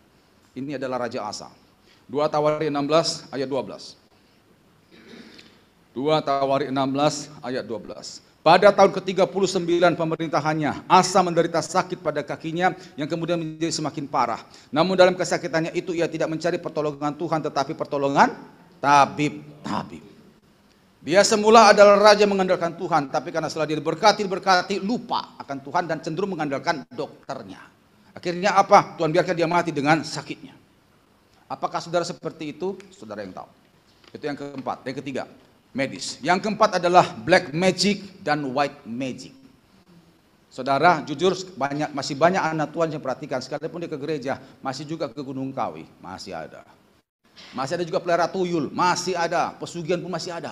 Ini adalah Raja Asa. 2 Tawarikh 16, ayat 12. 2 Tawarikh 16, ayat 12. Pada tahun ke-39 pemerintahannya, Asa menderita sakit pada kakinya yang kemudian menjadi semakin parah. Namun dalam kesakitannya itu ia tidak mencari pertolongan Tuhan tetapi pertolongan tabib-tabib. Dia semula adalah raja mengandalkan Tuhan, tapi karena setelah dia diberkati lupa akan Tuhan dan cenderung mengandalkan dokternya. Akhirnya apa? Tuhan biarkan dia mati dengan sakitnya. Apakah saudara seperti itu? Saudara yang tahu. Itu yang keempat. Yang ketiga, medis. Yang keempat adalah black magic dan white magic. Saudara, jujur masih banyak anak Tuhan yang perhatikan, sekalipun dia ke gereja, masih juga ke Gunung Kawi, masih ada. Masih ada juga pelihara tuyul, masih ada. Pesugihan pun masih ada.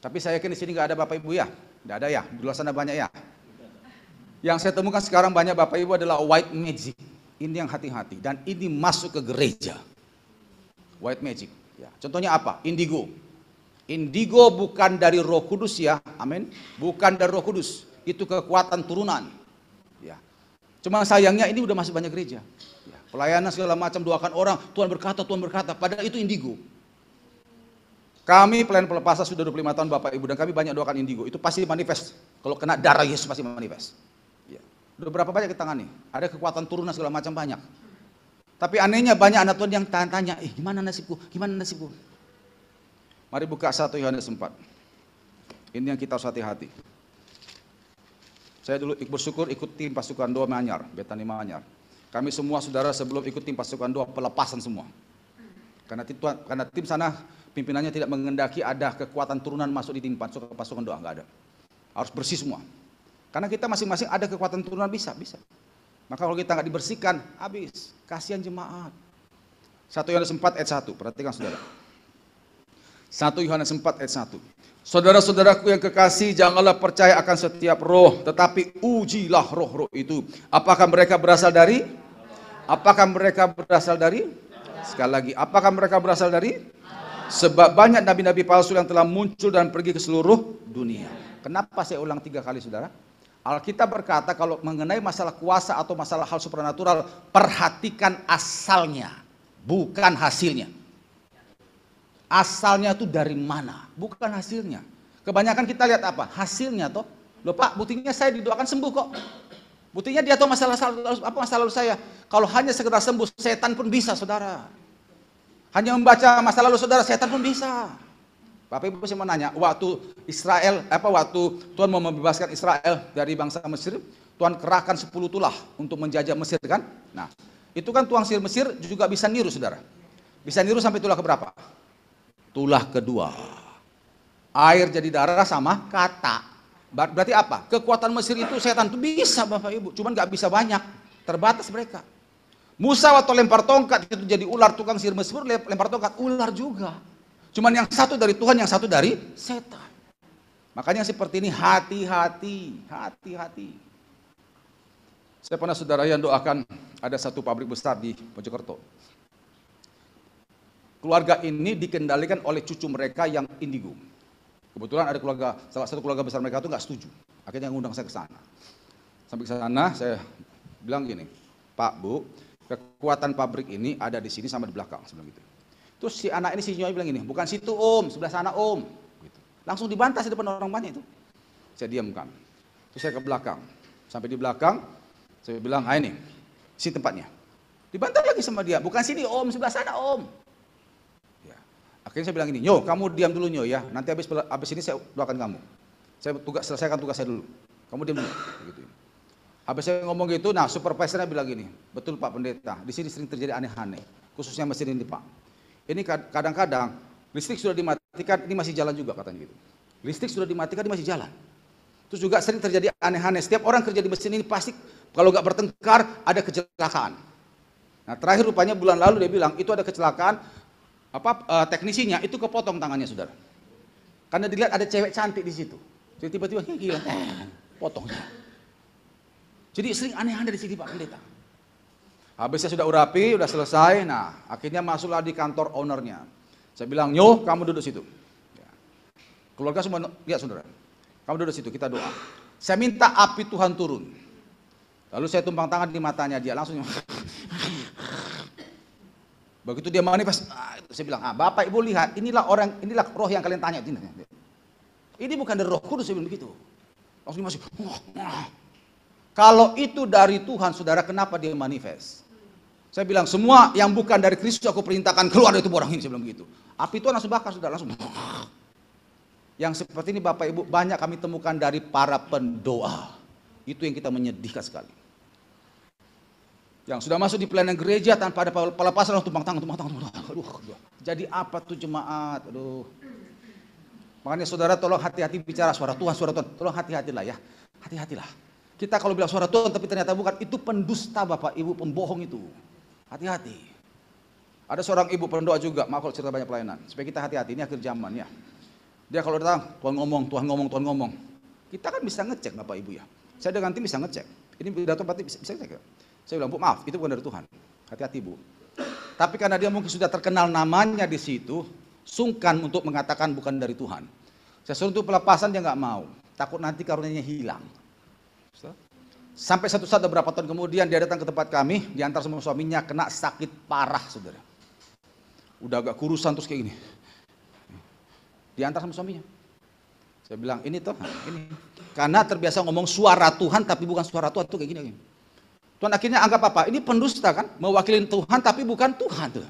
Tapi saya yakin di sini nggak ada Bapak Ibu ya? Nggak ada ya? Di luar sana banyak ya? Yang saya temukan sekarang banyak Bapak Ibu adalah white magic. Ini yang hati-hati. Dan ini masuk ke gereja. White magic. Ya. Contohnya apa? Indigo. Indigo bukan dari Roh Kudus ya, amin. Bukan dari Roh Kudus, itu kekuatan turunan. Ya. Cuma sayangnya ini udah masih banyak gereja. Ya. Pelayanan segala macam doakan orang, Tuhan berkata, padahal itu indigo. Kami pelayan pelepasan sudah 25 tahun Bapak Ibu dan kami banyak doakan indigo. Itu pasti manifest. Kalau kena darah Yesus pasti manifest. Ya. Udah berapa banyak kita tangani? Ada kekuatan turunan segala macam banyak. Tapi anehnya banyak anak Tuhan yang tanya, gimana nasibku? Gimana nasibku? Mari buka 1 Yohanes 4. Ini yang kita harus hati-hati. Saya dulu bersyukur ikut tim pasukan doa Manyar, Betani Manyar. Kami semua saudara sebelum ikut tim pasukan doa pelepasan semua. Karena tim sana pimpinannya tidak mengendaki ada kekuatan turunan masuk di tim pasukan doa, enggak ada. Harus bersih semua. Karena kita masing-masing ada kekuatan turunan bisa. Maka kalau kita nggak dibersihkan, habis. Kasihan jemaat. 1 Yohanes 4 ayat 1, perhatikan saudara. 1 Yohanes 4 ayat 1. Saudara-saudaraku yang kekasih, janganlah percaya akan setiap roh, tetapi ujilah roh-roh itu. Apakah mereka berasal dari? Sekali lagi, apakah mereka berasal dari? Sebab banyak nabi-nabi palsu yang telah muncul dan pergi ke seluruh dunia. Kenapa saya ulang 3 kali saudara? Alkitab berkata kalau mengenai masalah kuasa atau masalah hal supranatural, perhatikan asalnya, bukan hasilnya. Asalnya itu dari mana, bukan hasilnya. Kebanyakan kita lihat apa? Hasilnya toh. Loh Pak, buktinya saya didoakan sembuh kok. Buktinya dia tahu masa lalu saya. Kalau hanya sekedar sembuh, setan pun bisa saudara. Hanya membaca masa lalu saudara, setan pun bisa. Bapak Ibu saya mau nanya, waktu Tuhan mau membebaskan Israel dari bangsa Mesir, Tuhan kerahkan 10 tulah untuk menjajah Mesir kan? Nah, itu kan tuang sihir Mesir juga bisa niru saudara. Bisa niru sampai tulah keberapa? Tulah kedua. Air jadi darah sama kata. Berarti apa? Kekuatan Mesir itu setan itu bisa Bapak Ibu, cuman nggak bisa banyak, terbatas mereka. Musa waktu lempar tongkat itu jadi ular, tukang sihir Mesir lempar tongkat, ular juga. Cuman yang satu dari Tuhan, yang satu dari setan. Makanya seperti ini hati-hati. Saya pernah saudara yang doakan ada satu pabrik besar di Mojokerto. Keluarga ini dikendalikan oleh cucu mereka yang indigo. Kebetulan ada salah satu keluarga besar mereka itu nggak setuju. Akhirnya ngundang saya ke sana. Sampai ke sana saya bilang gini, Pak Bu, kekuatan pabrik ini ada di sini sama di belakang sebelum itu. Terus si anak ini, si Nyonya bilang gini, bukan situ om, sebelah sana om. Gitu. Langsung dibantah di depan orang banyak itu. Saya diamkan. Terus saya ke belakang. Sampai di belakang, saya bilang, ini, sini tempatnya. Dibantah lagi sama dia, bukan sini om, sebelah sana om. Ya. Akhirnya saya bilang gini, Nyo, kamu diam dulu Nyo ya, nanti habis ini saya doakan kamu. Saya selesaikan tugas saya dulu. Kamu diam dulu. Gitu. Habis saya ngomong gitu, nah supervisornya bilang gini, betul Pak Pendeta, di sini sering terjadi aneh-aneh, khususnya mesin ini Pak. Ini kadang-kadang listrik sudah dimatikan, ini masih jalan juga katanya gitu. Listrik sudah dimatikan, ini masih jalan. Terus juga sering terjadi aneh-aneh. Setiap orang kerja di mesin ini pasti kalau nggak bertengkar ada kecelakaan. Nah terakhir rupanya bulan lalu dia bilang itu ada kecelakaan, teknisinya itu kepotong tangannya saudara. Karena dilihat ada cewek cantik di situ. Jadi tiba-tiba gila, potongnya. Jadi sering aneh-aneh di sini Pak Pendeta. Habisnya sudah urapi, sudah selesai, nah akhirnya masuklah di kantor ownernya. Saya bilang, Nyo, kamu duduk situ. Ya. Keluarga semua, lihat saudara, kamu duduk situ, kita doa. Saya minta api Tuhan turun. Lalu saya tumpang tangan di matanya dia, langsung. Begitu dia manifest, saya bilang, Bapak Ibu lihat, inilah roh yang kalian tanya. Ini bukan dari Roh Kudus, saya bilang begitu. Langsung masuk. Kalau itu dari Tuhan, saudara, kenapa dia manifest? Saya bilang, semua yang bukan dari Kristus aku perintahkan keluar dari tubuh orang ini, saya bilang begitu. Api itu langsung bakar, saudara, langsung. Yang seperti ini Bapak Ibu banyak kami temukan dari para pendoa. Itu yang kita menyedihkan sekali. Yang sudah masuk di pelayanan gereja tanpa ada pelepasan, langsung tumpang tangan. Aduh, jadi apa tuh jemaat? Aduh. Makanya saudara tolong hati-hati bicara suara Tuhan. Tolong hati-hatilah ya. Hati-hatilah. Kita kalau bilang suara Tuhan tapi ternyata bukan, itu pendusta Bapak Ibu, pembohong itu. Hati-hati. Ada seorang ibu pendoa juga, maaf kalau cerita banyak pelayanan. Supaya kita hati-hati, ini akhir zaman ya. Dia kalau datang, Tuhan ngomong. Kita kan bisa ngecek Bapak Ibu ya. Saya dengan tim bisa ngecek. Ini pidato berarti bisa ngecek ya. Saya bilang, Bu maaf, itu bukan dari Tuhan. Hati-hati Bu. Tapi karena dia mungkin sudah terkenal namanya di situ, sungkan untuk mengatakan bukan dari Tuhan. Saya suruh untuk pelepasan dia nggak mau. Takut nanti karunia-Nya hilang. Sampai satu saat beberapa tahun kemudian dia datang ke tempat kami, diantar sama suaminya kena sakit parah saudara. Udah agak kurusan terus kayak gini. Diantar sama suaminya. Saya bilang ini toh, ini. Karena terbiasa ngomong suara Tuhan tapi bukan suara Tuhan tuh kayak gini. Tuhan akhirnya anggap apa? Ini pendusta kan, mewakili Tuhan tapi bukan Tuhan tuh.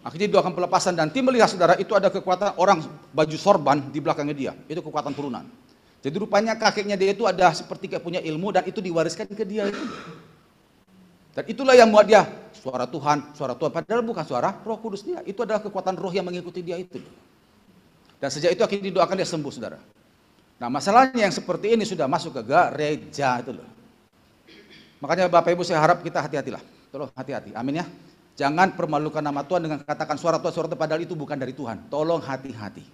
Akhirnya doakan pelepasan dan tim melihat saudara itu ada kekuatan orang baju sorban di belakangnya dia. Itu kekuatan turunan. Jadi rupanya kakeknya dia itu ada seperti kayak punya ilmu dan itu diwariskan ke dia itu. Dan itulah yang membuat dia suara Tuhan. Padahal bukan suara Roh Kudus dia. Itu adalah kekuatan roh yang mengikuti dia itu. Dan sejak itu akhirnya didoakan dia sembuh saudara. Nah masalahnya yang seperti ini sudah masuk ke gereja itu loh. Makanya Bapak Ibu saya harap kita hati-hatilah. Tolong hati-hati. Amin ya. Jangan permalukan nama Tuhan dengan katakan suara Tuhan padahal itu bukan dari Tuhan. Tolong hati-hati.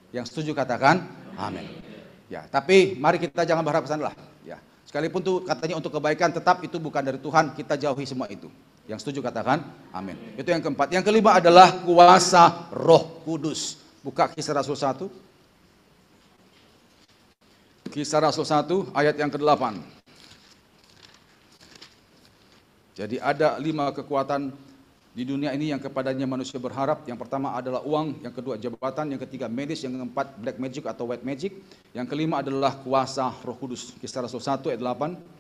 Yang setuju katakan amin. Ya, tapi mari kita jangan berharap kesana lah. Ya, sekalipun tuh katanya untuk kebaikan, tetap itu bukan dari Tuhan. Kita jauhi semua itu. Yang setuju katakan, amin. Itu yang keempat. Yang kelima adalah kuasa Roh Kudus. Buka Kisah Rasul 1. Kisah Rasul 1 ayat yang ke-8. Jadi ada 5 kekuatan di dunia ini yang kepadanya manusia berharap. Yang pertama adalah uang, yang kedua jabatan, yang ketiga medis, yang keempat black magic atau white magic. Yang kelima adalah kuasa Roh Kudus. Kisah Rasul 1 ayat 8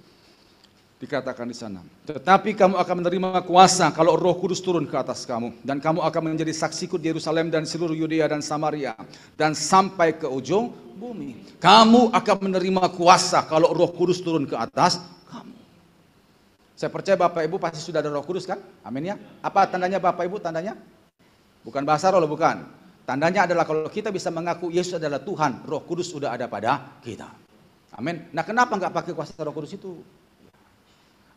dikatakan di sana. Tetapi kamu akan menerima kuasa kalau Roh Kudus turun ke atas kamu, dan kamu akan menjadi saksiku di Yerusalem dan seluruh Yudea dan Samaria dan sampai ke ujung bumi. Kamu akan menerima kuasa kalau Roh Kudus turun ke atas kamu. Saya percaya Bapak Ibu pasti sudah ada Roh Kudus kan? Amin ya. Apa tandanya Bapak Ibu? Tandanya? Bukan bahasa roh, bukan. Tandanya adalah kalau kita bisa mengaku Yesus adalah Tuhan, Roh Kudus sudah ada pada kita. Amin. Nah kenapa nggak pakai kuasa Roh Kudus itu?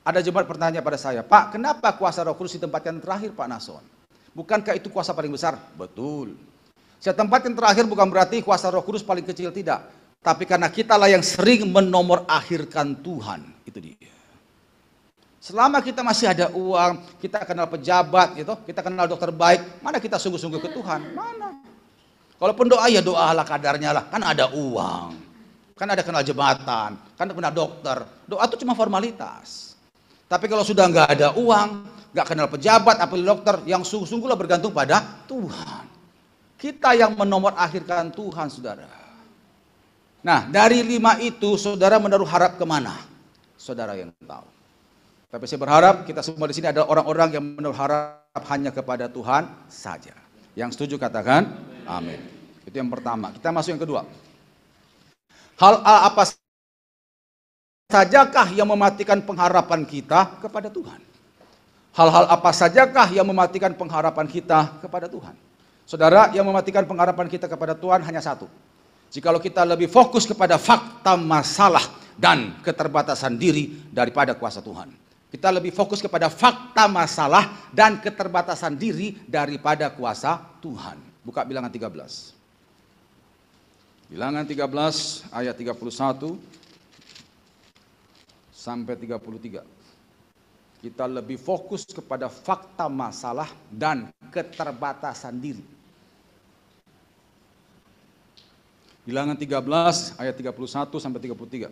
Ada jemaat bertanya pada saya, Pak, kenapa kuasa Roh Kudus ditempatkan terakhir Pak Nason? Bukankah itu kuasa paling besar? Betul. Saya tempatkan terakhir bukan berarti kuasa Roh Kudus paling kecil, tidak. Tapi karena kitalah yang sering menomor-akhirkan Tuhan. Itu dia. Selama kita masih ada uang, kita kenal pejabat, gitu, kita kenal dokter baik, mana kita sungguh-sungguh ke Tuhan? Mana? Kalau pendoa ya doalah kadarnya lah, kan ada uang, kan ada kenal jabatan, kan kenal dokter. Doa itu cuma formalitas. Tapi kalau sudah nggak ada uang, nggak kenal pejabat, apalagi dokter, yang sungguh-sungguhlah bergantung pada Tuhan. Kita yang menomor akhirkan Tuhan, saudara. Nah, dari 5 itu, saudara menaruh harap kemana? Saudara yang tahu. Tapi saya berharap kita semua di sini adalah orang-orang yang menaruh harap hanya kepada Tuhan saja. Yang setuju katakan, amin. Itu yang pertama. Kita masuk yang kedua. Hal apa sajakah yang mematikan pengharapan kita kepada Tuhan? Hal-hal apa sajakah yang mematikan pengharapan kita kepada Tuhan? Saudara, yang mematikan pengharapan kita kepada Tuhan hanya satu. Jikalau kita lebih fokus kepada fakta masalah dan keterbatasan diri daripada kuasa Tuhan. Kita lebih fokus kepada fakta masalah dan keterbatasan diri daripada kuasa Tuhan. Buka Bilangan 13. Bilangan 13 ayat 31 sampai 33. Kita lebih fokus kepada fakta masalah dan keterbatasan diri. Bilangan 13 ayat 31 sampai 33.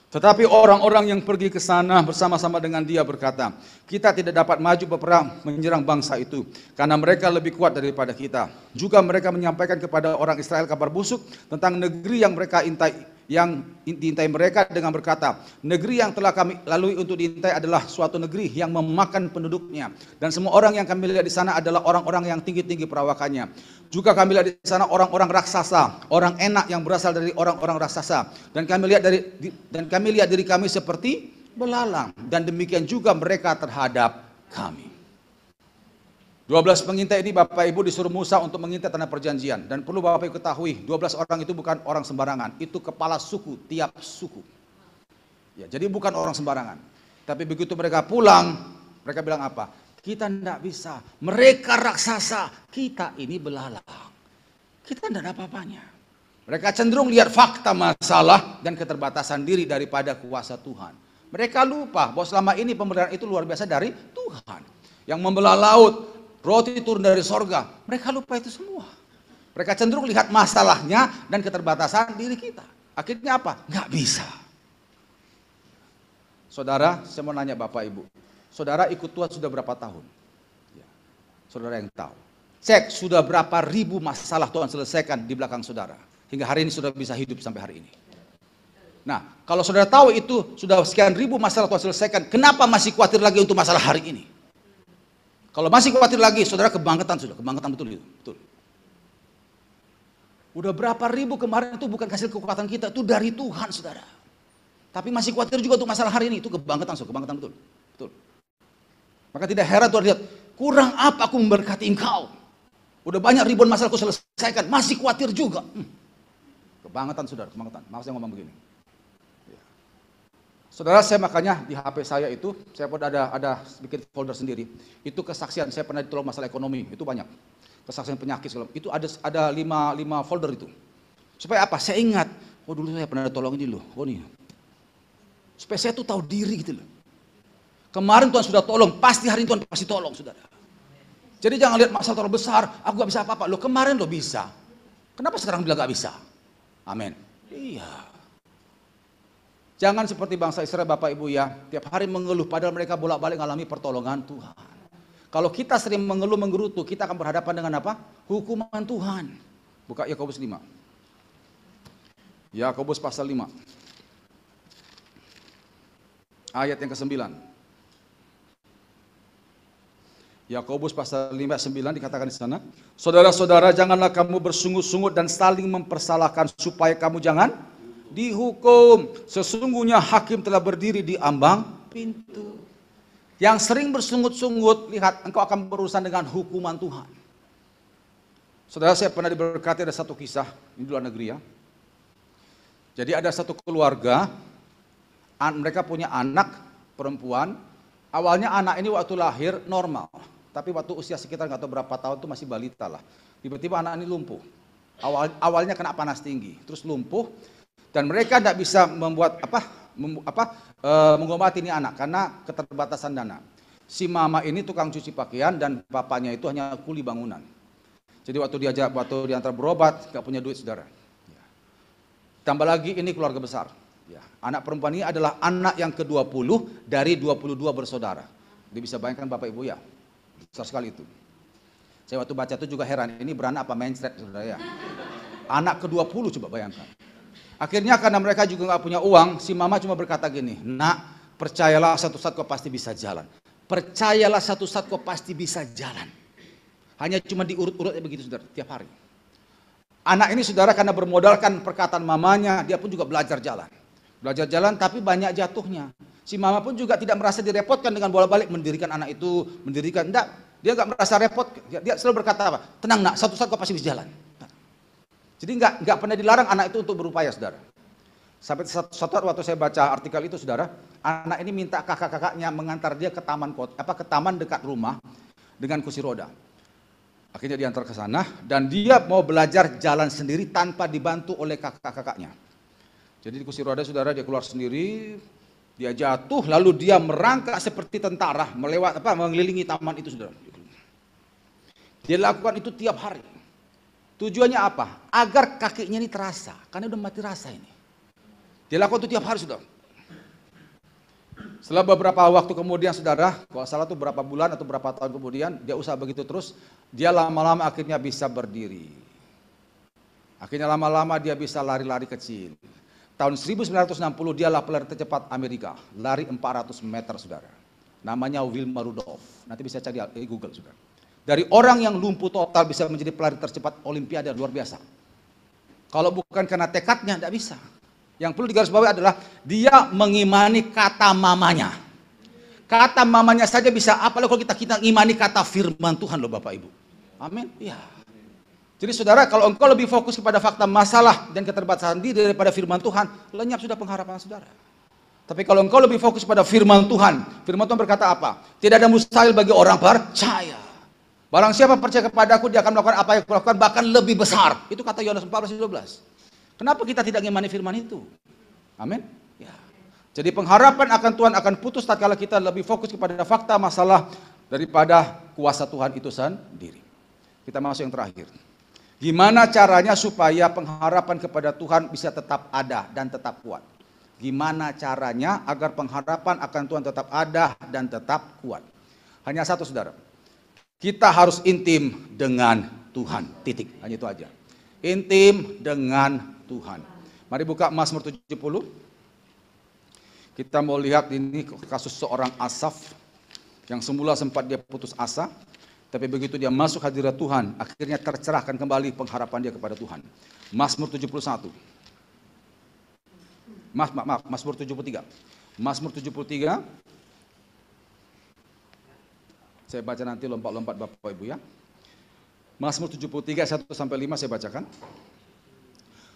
Tetapi orang-orang yang pergi ke sana bersama-sama dengan dia berkata, kita tidak dapat maju berperang menyerang bangsa itu, karena mereka lebih kuat daripada kita. Juga mereka menyampaikan kepada orang Israel kabar busuk tentang negeri yang mereka diintai mereka dengan berkata, negeri yang telah kami lalui untuk diintai adalah suatu negeri yang memakan penduduknya. Dan semua orang yang kami lihat di sana adalah orang-orang yang tinggi-tinggi perawakannya. Juga kami lihat di sana orang-orang raksasa, orang enak yang berasal dari orang-orang raksasa. Dan kami lihat diri kami seperti belalang. Dan demikian juga mereka terhadap kami. 12 pengintai ini Bapak Ibu disuruh Musa untuk mengintai tanah perjanjian. Dan perlu Bapak Ibu ketahui, 12 orang itu bukan orang sembarangan. Itu kepala suku, tiap suku. Ya, jadi bukan orang sembarangan. Tapi begitu mereka pulang, mereka bilang apa? Kita tidak bisa. Mereka raksasa, kita ini belalang. Kita tidak ada apa-apanya. Mereka cenderung lihat fakta masalah dan keterbatasan diri daripada kuasa Tuhan. Mereka lupa bahwa selama ini pemberian itu luar biasa dari Tuhan. Yang membelah laut, roti turun dari sorga. Mereka lupa itu semua. Mereka cenderung lihat masalahnya dan keterbatasan diri kita. Akhirnya apa? Nggak bisa. Saudara, saya mau nanya Bapak Ibu. Saudara ikut Tuhan sudah berapa tahun? Ya. Saudara yang tahu. Cek sudah berapa ribu masalah Tuhan selesaikan di belakang saudara. Hingga hari ini sudah bisa hidup sampai hari ini. Nah, kalau saudara tahu itu sudah sekian ribu masalah Tuhan selesaikan, kenapa masih khawatir lagi untuk masalah hari ini? Kalau masih khawatir lagi, saudara kebangetan sudah, kebangetan betul itu, betul. Udah berapa ribu kemarin itu bukan hasil kekuatan kita, itu dari Tuhan, saudara. Tapi masih khawatir juga untuk masalah hari ini, itu kebangetan, saudara, kebangetan betul, betul. Maka tidak heran Tuhan lihat, kurang apa aku memberkati engkau? Udah banyak ribuan masalah aku selesaikan, masih khawatir juga. Kebangetan, saudara, kebangetan. Maaf saya ngomong begini. Saudara, saya makanya di HP saya itu, saya pun ada bikin folder sendiri. Itu kesaksian, saya pernah ditolong masalah ekonomi, itu banyak. Kesaksian penyakit, segala. Itu ada 5 folder itu. Supaya apa? Saya ingat, oh dulu saya pernah ditolong ini loh, oh nih. Supaya saya tuh tahu diri gitu loh. Kemarin Tuhan sudah tolong, pasti hari ini Tuhan pasti tolong, saudara. Jadi jangan lihat masalah terlalu besar, aku gak bisa apa-apa. Loh kemarin lo bisa. Kenapa sekarang bilang gak bisa? Amin. Iya. Jangan seperti bangsa Israel Bapak Ibu ya, tiap hari mengeluh padahal mereka bolak-balik mengalami pertolongan Tuhan. Kalau kita sering mengeluh menggerutu, kita akan berhadapan dengan apa? Hukuman Tuhan. Buka Yakobus 5. Yakobus pasal 5. Ayat yang ke-9. Yakobus pasal 5:9 dikatakan di sana, saudara-saudara janganlah kamu bersungut-sungut dan saling mempersalahkan supaya kamu jangan dihukum. Sesungguhnya hakim telah berdiri di ambang pintu. Yang sering bersungut-sungut, lihat engkau akan berurusan dengan hukuman Tuhan. Saudara, saya pernah diberkati ada satu kisah di luar negeri ya. Jadi ada satu keluarga, mereka punya anak perempuan. Awalnya anak ini waktu lahir normal. Tapi waktu usia sekitar nggak tahu berapa tahun itu masih balita lah. Tiba-tiba anak ini lumpuh. Awalnya kena panas tinggi, terus lumpuh. Dan mereka tidak bisa mengobati ini anak karena keterbatasan dana. Si mama ini tukang cuci pakaian dan bapaknya itu hanya kuli bangunan. Jadi waktu diantar berobat nggak punya duit, saudara. Tambah lagi ini keluarga besar. Ya, anak perempuan ini adalah anak yang ke-20 dari 22 bersaudara. Dia bisa bayangkan Bapak Ibu ya, besar sekali itu. Saya waktu baca itu juga heran, ini beranak apa mencret saudara ya. Anak ke-20 coba bayangkan. Akhirnya karena mereka juga nggak punya uang, si mama cuma berkata gini, nak percayalah satu saat kau pasti bisa jalan. Percayalah satu saat kau pasti bisa jalan. Hanya cuma diurut-urut begitu saudara, tiap hari. Anak ini saudara karena bermodalkan perkataan mamanya, dia pun juga belajar jalan. Belajar jalan tapi banyak jatuhnya. Si mama pun juga tidak merasa direpotkan dengan bolak-balik mendirikan anak itu, mendirikan, enggak. Dia nggak merasa repot, dia selalu berkata apa? Tenang nak, satu saat kau pasti bisa jalan. Jadi nggak pernah dilarang anak itu untuk berupaya saudara. Sampai suatu waktu saya baca artikel itu saudara, anak ini minta kakak-kakaknya mengantar dia ke taman dekat rumah dengan kursi roda. Akhirnya diantar ke sana dan dia mau belajar jalan sendiri tanpa dibantu oleh kakak-kakaknya. Jadi di kursi roda saudara dia keluar sendiri, dia jatuh lalu dia merangkak seperti tentara mengelilingi taman itu saudara. Dia lakukan itu tiap hari. Tujuannya apa? Agar kakinya ini terasa, karena udah mati rasa ini. Dia lakukan itu tiap hari saudara. Setelah beberapa waktu kemudian saudara, kalau salah itu berapa bulan atau berapa tahun kemudian, dia usaha begitu terus, dia lama-lama akhirnya bisa berdiri. Akhirnya lama-lama dia bisa lari-lari kecil. Tahun 1960 dialah pelari tercepat Amerika, lari 400 meter saudara. Namanya Wilma Rudolph, nanti bisa cari di Google saudara. Dari orang yang lumpuh total bisa menjadi pelari tercepat Olimpiade, luar biasa. Kalau bukan karena tekadnya, tidak bisa. Yang perlu digarisbawahi adalah dia mengimani kata mamanya. Kata mamanya saja bisa, apalagi kalau kita ngimani kata firman Tuhan loh Bapak Ibu. Amin. Ya. Jadi saudara, kalau engkau lebih fokus kepada fakta masalah dan keterbatasan diri daripada firman Tuhan, lenyap sudah pengharapan saudara. Tapi kalau engkau lebih fokus pada firman Tuhan berkata apa? Tidak ada mustahil bagi orang percaya. Barang siapa percaya kepadaku, dia akan melakukan apa yang aku lakukan, bahkan lebih besar. Itu kata Yohanes 14:12. Kenapa kita tidak mengimani firman itu? Amin. Ya. Jadi pengharapan akan Tuhan akan putus tatkala kita lebih fokus kepada fakta masalah daripada kuasa Tuhan itu sendiri. Kita masuk yang terakhir. Gimana caranya supaya pengharapan kepada Tuhan bisa tetap ada dan tetap kuat? Gimana caranya agar pengharapan akan Tuhan tetap ada dan tetap kuat? Hanya satu saudara. Kita harus intim dengan Tuhan, titik, hanya itu aja. Intim dengan Tuhan. Mari buka Mazmur 70. Kita mau lihat ini kasus seorang Asaf yang semula sempat dia putus asa, tapi begitu dia masuk hadirat Tuhan, akhirnya tercerahkan kembali pengharapan dia kepada Tuhan. Mazmur 71. Mazmur 73. Mazmur 73. Saya baca nanti lompat-lompat Bapak Ibu ya. Mazmur 73 1-5 saya bacakan.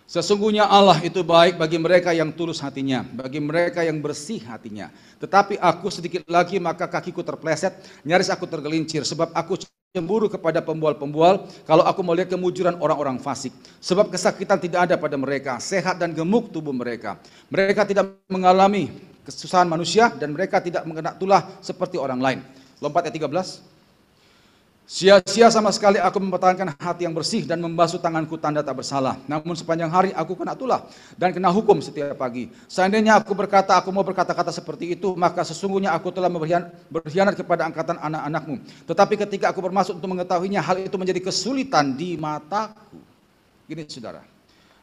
Sesungguhnya Allah itu baik bagi mereka yang tulus hatinya, bagi mereka yang bersih hatinya. Tetapi aku sedikit lagi maka kakiku terpleset, nyaris aku tergelincir, sebab aku cemburu kepada pembual-pembual, kalau aku melihat kemujuran orang-orang fasik. Sebab kesakitan tidak ada pada mereka, sehat dan gemuk tubuh mereka. Mereka tidak mengalami kesusahan manusia dan mereka tidak mengenak tulah seperti orang lain. Lompat ayat 13. Sia-sia sama sekali aku mempertahankan hati yang bersih dan membasuh tanganku tanda tak bersalah. Namun sepanjang hari aku kena tulah dan kena hukum setiap pagi. Seandainya aku mau berkata-kata seperti itu, maka sesungguhnya aku telah berkhianat kepada angkatan anak-anakmu. Tetapi ketika aku bermaksud untuk mengetahuinya, hal itu menjadi kesulitan di mataku. Gini saudara,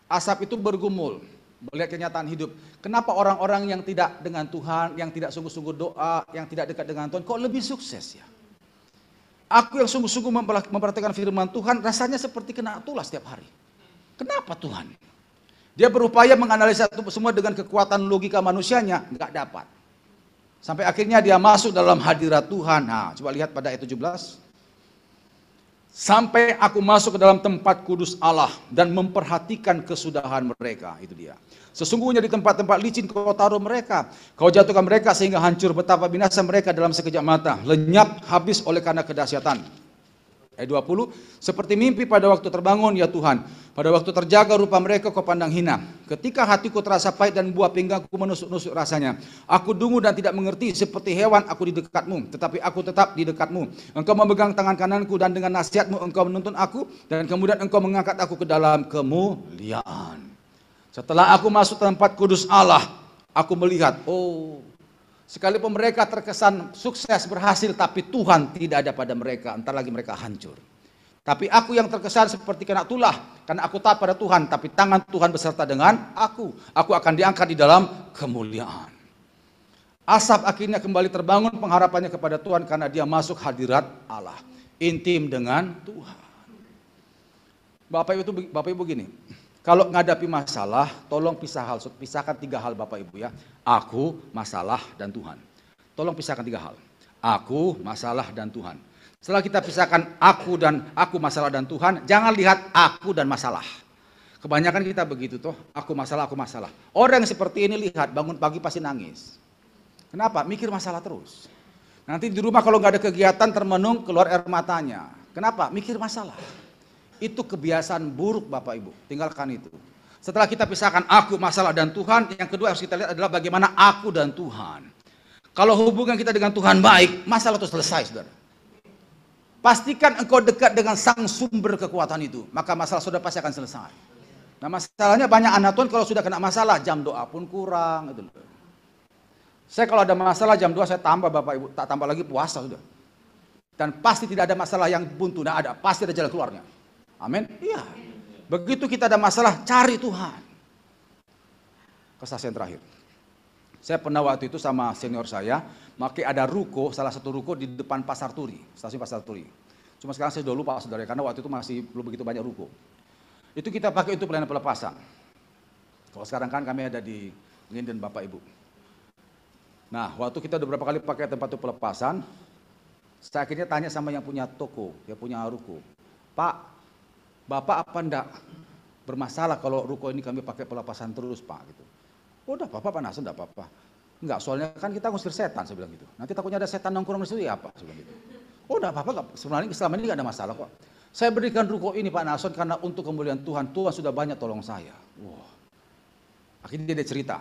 Asaf itu bergumul melihat kenyataan hidup. Kenapa orang-orang yang tidak dengan Tuhan, yang tidak sungguh-sungguh doa, yang tidak dekat dengan Tuhan, kok lebih sukses ya? Aku yang sungguh-sungguh memperhatikan firman Tuhan, rasanya seperti kena tulah setiap hari. Kenapa Tuhan? Dia berupaya menganalisa itu semua dengan kekuatan logika manusianya, nggak dapat. Sampai akhirnya dia masuk dalam hadirat Tuhan. Nah, coba lihat pada ayat 17. Sampai aku masuk ke dalam tempat kudus Allah dan memperhatikan kesudahan mereka. Itu dia. Sesungguhnya di tempat-tempat licin kau taruh mereka. Kau jatuhkan mereka sehingga hancur, betapa binasa mereka dalam sekejap mata. Lenyap habis oleh karena kedahsyatan. Ayat 20, seperti mimpi pada waktu terbangun ya Tuhan. Pada waktu terjaga rupa mereka kau pandang hina. Ketika hatiku terasa pahit dan buah pinggangku menusuk-nusuk rasanya. Aku dungu dan tidak mengerti, seperti hewan aku di dekatmu. Tetapi aku tetap di dekatmu. Engkau memegang tangan kananku dan dengan nasihatmu engkau menuntun aku. Dan kemudian engkau mengangkat aku ke dalam kemuliaan. Setelah aku masuk tempat kudus Allah, aku melihat, oh Sekalipun mereka terkesan sukses, berhasil, tapi Tuhan tidak ada pada mereka, entar lagi mereka hancur. Tapi aku yang terkesan seperti kena tulah, karena aku taat pada Tuhan, tapi tangan Tuhan beserta dengan aku. Aku akan diangkat di dalam kemuliaan. Asap akhirnya kembali terbangun pengharapannya kepada Tuhan karena dia masuk hadirat Allah. Intim dengan Tuhan. Bapak Ibu gini, kalau menghadapi masalah, tolong pisahkan 3 hal Bapak Ibu ya. Aku, masalah, dan Tuhan. Tolong pisahkan 3 hal. Aku, masalah, dan Tuhan. Setelah kita pisahkan aku, masalah, dan Tuhan, jangan lihat aku dan masalah. Kebanyakan kita begitu toh, aku masalah, aku masalah. Orang yang seperti ini lihat, bangun pagi pasti nangis. Kenapa? Mikir masalah terus. Nanti di rumah kalau nggak ada kegiatan termenung keluar air matanya. Kenapa? Mikir masalah. Itu kebiasaan buruk Bapak Ibu, tinggalkan itu. Setelah kita pisahkan aku, masalah, dan Tuhan, yang kedua harus kita lihat adalah bagaimana aku dan Tuhan. Kalau hubungan kita dengan Tuhan baik, masalah itu selesai, saudara. Pastikan engkau dekat dengan sang sumber kekuatan itu, maka masalah saudara pasti akan selesai. Nah masalahnya banyak anak Tuhan kalau sudah kena masalah, jam doa pun kurang. Gitu. Saya kalau ada masalah jam 2 saya tambah Bapak Ibu, tak tambah lagi puasa sudah. Dan pasti tidak ada masalah yang buntu, tidak ada, pasti ada jalan keluarnya. Amin? Iya. Begitu kita ada masalah, cari Tuhan. Kesaksian terakhir. Saya pernah waktu itu sama senior saya, maka ada ruko, salah satu ruko di depan Pasar Turi, stasiun Pasar Turi. Cuma sekarang saya sudah lupa saudara, karena waktu itu masih belum begitu banyak ruko. Itu kita pakai untuk pelayanan pelepasan. Kalau sekarang kan kami ada di Nginden Bapak Ibu. Nah, waktu kita udah berapa kali pakai tempat itu pelepasan, saya akhirnya tanya sama yang punya toko, yang punya ruko. Pak, Bapak apa enggak bermasalah kalau ruko ini kami pakai pelepasan terus Pak? Gitu. Oh udah Bapak panas, enggak apa-apa. Enggak, soalnya kan kita ngusir setan, saya bilang gitu. Nanti takutnya ada setan nongkrong di situ ya apa? Saya bilang gitu. Oh udah apa-apa, sebenarnya selama ini enggak ada masalah kok. Saya berikan ruko ini Pak Nason karena untuk kemuliaan Tuhan, Tuhan sudah banyak tolong saya. Wah. Akhirnya dia cerita.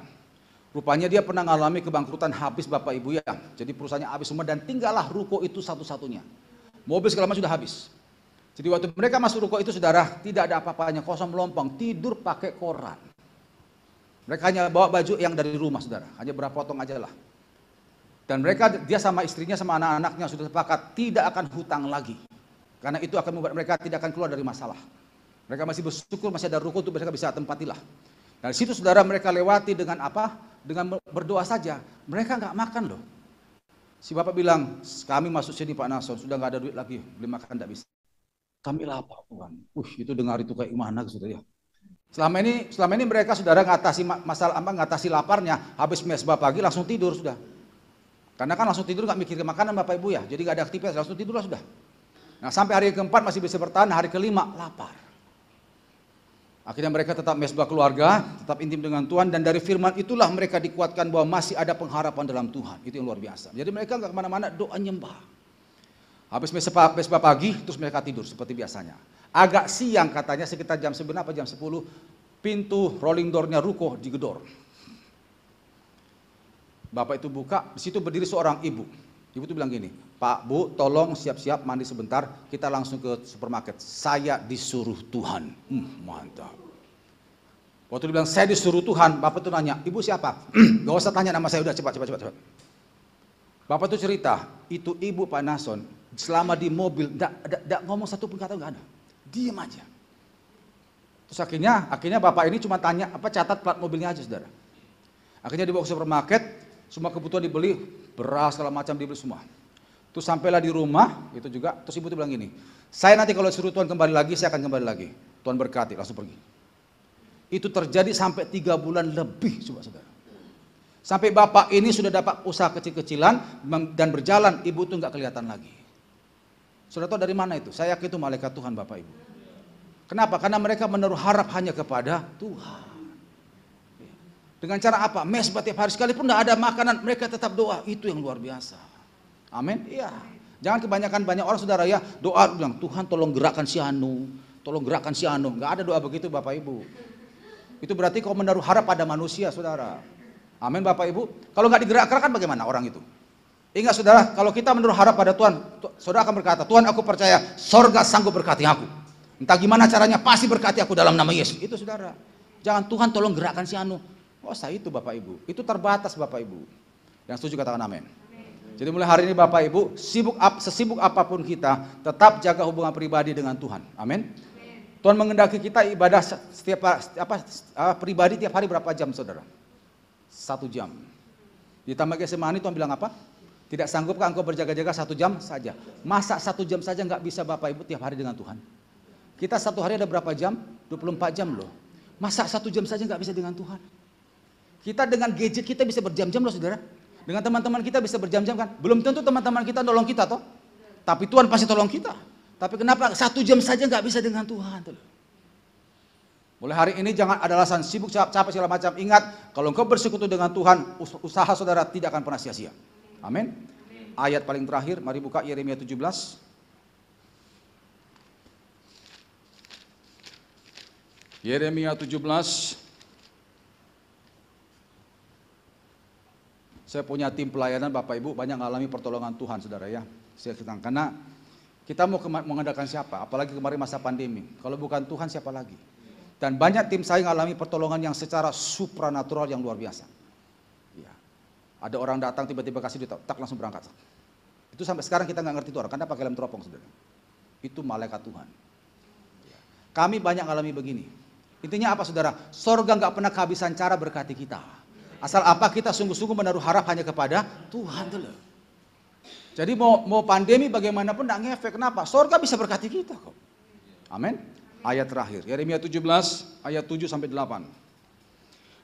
Rupanya dia pernah mengalami kebangkrutan habis Bapak Ibu ya. Jadi perusahaannya habis semua dan tinggallah ruko itu satu-satunya. Mobil segala macam sudah habis. Jadi waktu mereka masuk ruko itu saudara, tidak ada apa-apanya, kosong melompong, tidur pakai koran. Mereka hanya bawa baju yang dari rumah saudara, hanya berapa potong aja lah. Dan dia sama istrinya, sama anak-anaknya sudah sepakat tidak akan hutang lagi. Karena itu akan membuat mereka tidak akan keluar dari masalah. Mereka masih bersyukur masih ada ruko untuk mereka bisa tempatilah. Dari situ saudara mereka lewati dengan apa? Dengan berdoa saja. Mereka nggak makan loh. Si bapak bilang, kami masuk sini Pak Nason, sudah nggak ada duit lagi, beli makan nggak bisa. Kami lapar Tuhan. Itu dengar itu kayak gimana saudara ya. Selama ini mereka saudara ngatasi masalah ngatasi laparnya, habis mesbah pagi langsung tidur sudah. Karena kan langsung tidur nggak mikir ke makanan Bapak Ibu ya. Jadi nggak ada aktivitas, langsung tidur lah sudah. Nah sampai hari keempat masih bisa bertahan, hari kelima lapar. Akhirnya mereka tetap mesbah keluarga, tetap intim dengan Tuhan, dan dari firman itulah mereka dikuatkan bahwa masih ada pengharapan dalam Tuhan. Itu yang luar biasa. Jadi mereka nggak kemana-mana, doa nyembah. Habis mesbah pagi, terus mereka tidur seperti biasanya. Agak siang katanya, sekitar jam 9 apa jam 10, pintu rolling door-nya ruko digedor. Bapak itu buka, di situ berdiri seorang ibu. Ibu itu bilang gini, Pak, Bu, tolong siap-siap mandi sebentar, kita langsung ke supermarket. Saya disuruh Tuhan. Mantap. Waktu dia bilang, saya disuruh Tuhan, Bapak itu nanya, Ibu siapa? Gak usah tanya nama saya, udah cepat. Bapak itu cerita, itu Ibu Pak Nason, selama di mobil, enggak ngomong satu pun kata, enggak ada. Diam aja. Terus akhirnya Bapak ini cuma tanya, catat plat mobilnya aja saudara. Akhirnya dibawa ke supermarket, semua kebutuhan dibeli, beras segala macam dibeli semua. Terus sampailah di rumah, itu juga, terus ibu itu bilang gini, saya nanti kalau suruh Tuhan kembali lagi, saya akan kembali lagi. Tuhan berkati, langsung pergi. Itu terjadi sampai 3 bulan lebih, coba saudara. Sampai bapak ini sudah dapat usaha kecil-kecilan dan berjalan, ibu itu nggak kelihatan lagi. Sudah tahu dari mana itu? Saya yakin itu malaikat Tuhan Bapak Ibu. Kenapa? Karena mereka menaruh harap hanya kepada Tuhan. Dengan cara apa? Mesbah tiap hari, sekalipun tidak ada makanan, mereka tetap doa. Itu yang luar biasa. Amin? Iya. Jangan kebanyakan banyak orang saudara ya, doa bilang, Tuhan tolong gerakkan si Anu, tolong gerakkan si Anu. Nggak ada doa begitu Bapak Ibu. Itu berarti kau menaruh harap pada manusia saudara. Amin Bapak Ibu. Kalau nggak digerak-gerakkan bagaimana orang itu? Ingat saudara, kalau kita menaruh harap pada Tuhan, saudara akan berkata, Tuhan aku percaya, sorga sanggup berkati aku. Entah gimana caranya, pasti berkati aku dalam nama Yesus. Itu saudara. Jangan Tuhan tolong gerakkan si Anu. Oh saya itu Bapak Ibu. Itu terbatas Bapak Ibu. Yang setuju katakan amin. Jadi mulai hari ini Bapak Ibu, sesibuk apapun kita, tetap jaga hubungan pribadi dengan Tuhan. Amin. Tuhan mengendaki kita ibadah pribadi tiap hari berapa jam, saudara? 1 jam. Ditambah Getsemani, Tuhan bilang apa? Tidak sanggupkah engkau berjaga-jaga 1 jam saja? Masa 1 jam saja nggak bisa Bapak Ibu tiap hari dengan Tuhan? Kita 1 hari ada berapa jam? 24 jam loh. Masa 1 jam saja nggak bisa dengan Tuhan? Kita dengan gadget kita bisa berjam-jam loh, saudara. Dengan teman-teman kita bisa berjam-jam kan? Belum tentu teman-teman kita nolong kita toh. Tapi Tuhan pasti tolong kita. Tapi kenapa 1 jam saja nggak bisa dengan Tuhan? Tuh. Mulai hari ini jangan ada alasan sibuk, capek segala macam. Ingat, kalau engkau bersekutu dengan Tuhan, usaha saudara tidak akan pernah sia-sia. Amin. Ayat paling terakhir, mari buka Yeremia 17. Yeremia 17. Saya punya tim pelayanan Bapak Ibu, banyak mengalami pertolongan Tuhan saudara ya. Saya katakan, karena kita mau mengandalkan siapa? Apalagi kemarin masa pandemi. Kalau bukan Tuhan siapa lagi? Dan banyak tim saya mengalami pertolongan yang secara supranatural yang luar biasa. Ya. Ada orang datang tiba-tiba kasih duit, tak langsung berangkat. Itu sampai sekarang kita nggak ngerti itu orang, karena pakai lem teropong saudara. Itu malaikat Tuhan. Ya. Kami banyak mengalami begini. Intinya apa saudara? Sorga nggak pernah kehabisan cara berkati kita. Asal apa kita sungguh-sungguh menaruh harap hanya kepada Tuhan dulu. Jadi mau pandemi bagaimanapun tidak ngefek. Kenapa? Sorga bisa berkati kita kok. Amin. Ayat terakhir, Yeremia 17 ayat 7 sampai 8.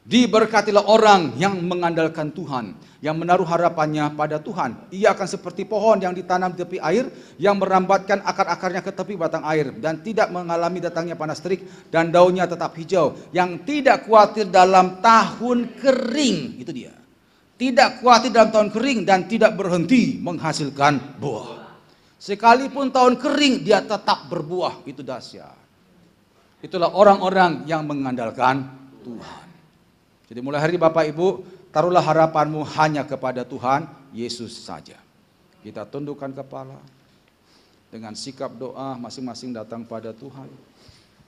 Diberkatilah orang yang mengandalkan Tuhan, yang menaruh harapannya pada Tuhan. Ia akan seperti pohon yang ditanam di tepi air, yang merambatkan akar-akarnya ke tepi batang air, dan tidak mengalami datangnya panas terik, dan daunnya tetap hijau, yang tidak khawatir dalam tahun kering. Itu dia. Tidak khawatir dalam tahun kering, dan tidak berhenti menghasilkan buah. Sekalipun tahun kering, dia tetap berbuah. Itu dahsyat. Itulah orang-orang yang mengandalkan Tuhan. Jadi mulai hari ini Bapak Ibu, taruhlah harapanmu hanya kepada Tuhan Yesus saja. Kita tundukkan kepala dengan sikap doa masing-masing datang pada Tuhan.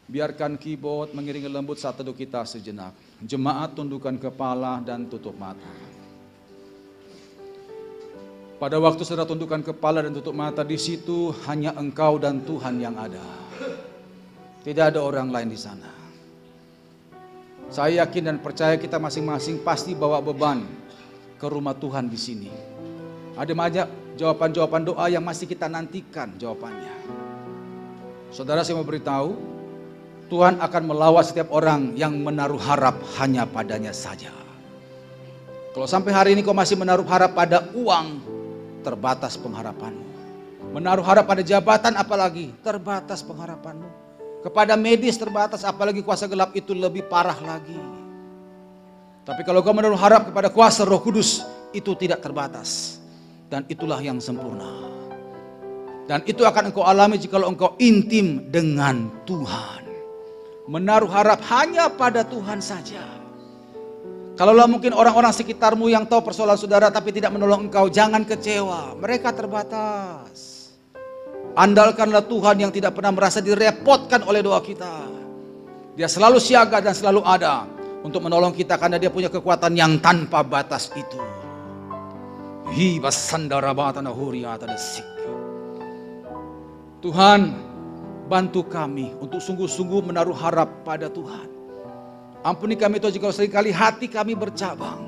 Biarkan keyboard mengiringi lembut saat teduh kita sejenak. Jemaat tundukkan kepala dan tutup mata. Pada waktu saudara tundukkan kepala dan tutup mata, di situ hanya engkau dan Tuhan yang ada. Tidak ada orang lain di sana. Saya yakin dan percaya kita masing-masing pasti bawa beban ke rumah Tuhan di sini. Ada banyak jawaban-jawaban doa yang masih kita nantikan jawabannya. Saudara, saya mau beritahu, Tuhan akan melawat setiap orang yang menaruh harap hanya padanya saja. Kalau sampai hari ini kau masih menaruh harap pada uang, terbatas pengharapanmu. Menaruh harap pada jabatan apalagi, terbatas pengharapanmu. Kepada medis terbatas, apalagi kuasa gelap itu lebih parah lagi. Tapi kalau kau menaruh harap kepada kuasa Roh Kudus, itu tidak terbatas. Dan itulah yang sempurna. Dan itu akan engkau alami jika engkau intim dengan Tuhan. Menaruh harap hanya pada Tuhan saja. Kalaulah mungkin orang-orang sekitarmu yang tahu persoalan saudara tapi tidak menolong engkau, jangan kecewa. Mereka terbatas. Andalkanlah Tuhan yang tidak pernah merasa direpotkan oleh doa kita. Dia selalu siaga dan selalu ada untuk menolong kita karena dia punya kekuatan yang tanpa batas itu. Tuhan, bantu kami untuk sungguh-sungguh menaruh harap pada Tuhan. Ampuni kami Tuhan jika seringkali hati kami bercabang.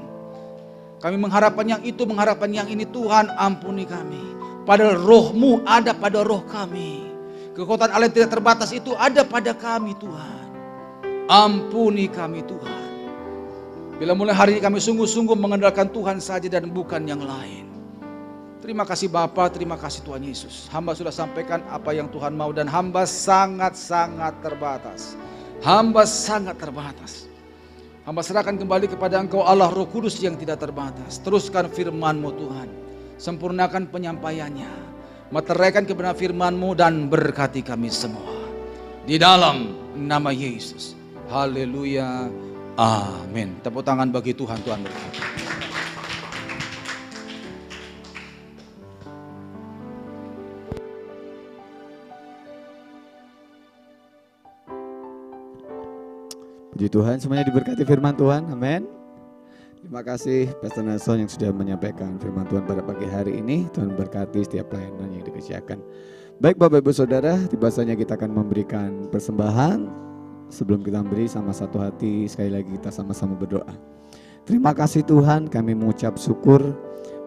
Kami mengharapkan yang itu, mengharapkan yang ini. Tuhan, ampuni kami. Padahal roh-Mu ada pada roh kami. Kekuatan Allah yang tidak terbatas itu ada pada kami Tuhan. Ampuni kami Tuhan. Bila mulai hari ini kami sungguh-sungguh mengandalkan Tuhan saja dan bukan yang lain. Terima kasih Bapa, terima kasih Tuhan Yesus. Hamba sudah sampaikan apa yang Tuhan mau dan hamba sangat-sangat terbatas. Hamba sangat terbatas. Hamba serahkan kembali kepada Engkau Allah Roh Kudus yang tidak terbatas. Teruskan firman-Mu Tuhan. Sempurnakan penyampaiannya, meteraikan kebenaran firman-Mu dan berkati kami semua. Di dalam nama Yesus. Haleluya. Amin. Tepuk tangan bagi Tuhan, Tuhan berkati. Puji Tuhan, semuanya diberkati firman Tuhan. Amin. Terima kasih Pastor Nelson yang sudah menyampaikan firman Tuhan pada pagi hari ini. Tuhan berkati setiap pelayanan yang dikerjakan. Baik Bapak Ibu Saudara, tiba saatnya kita akan memberikan persembahan. Sebelum kita memberi, sama satu hati sekali lagi kita sama-sama berdoa. Terima kasih Tuhan, kami mengucap syukur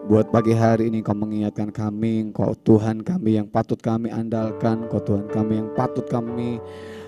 buat pagi hari ini Kau mengingatkan kami, Kau Tuhan kami yang patut kami andalkan, Kau Tuhan kami yang patut kami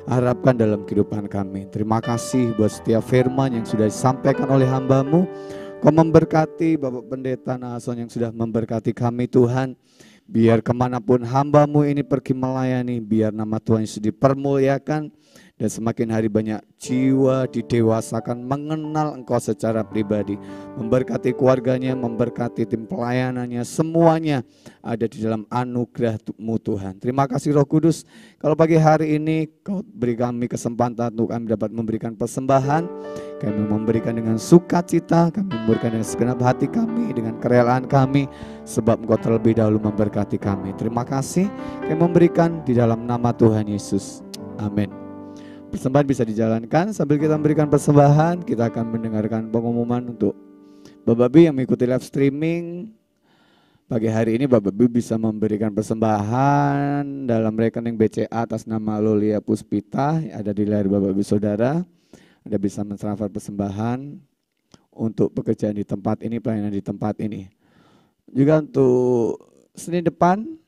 harapkan dalam kehidupan kami. Terima kasih buat setiap firman yang sudah disampaikan oleh hamba-Mu. Kau memberkati Bapak Pendeta Nason yang sudah memberkati kami Tuhan. Biar kemanapun hamba-Mu ini pergi melayani, biar nama Tuhan Yesus dipermuliakan. Dan semakin hari banyak jiwa didewasakan mengenal Engkau secara pribadi. Memberkati keluarganya, memberkati tim pelayanannya, semuanya ada di dalam anugerah-Mu Tuhan. Terima kasih Roh Kudus. Kalau pagi hari ini Kau beri kami kesempatan untuk kami dapat memberikan persembahan. Kami memberikan dengan sukacita, kami memberikan dengan segenap hati kami, dengan kerelaan kami. Sebab Engkau terlebih dahulu memberkati kami. Terima kasih kami memberikan di dalam nama Tuhan Yesus. Amin. Persembahan bisa dijalankan. Sambil kita memberikan persembahan, kita akan mendengarkan pengumuman untuk Bapak B yang mengikuti live streaming. Pagi hari ini Bapak B bisa memberikan persembahan dalam rekening BCA atas nama Lolia Puspita yang ada di layar Bapak B Saudara. Anda bisa mentransfer persembahan untuk pekerjaan di tempat ini, pelayanan di tempat ini. Juga untuk Senin depan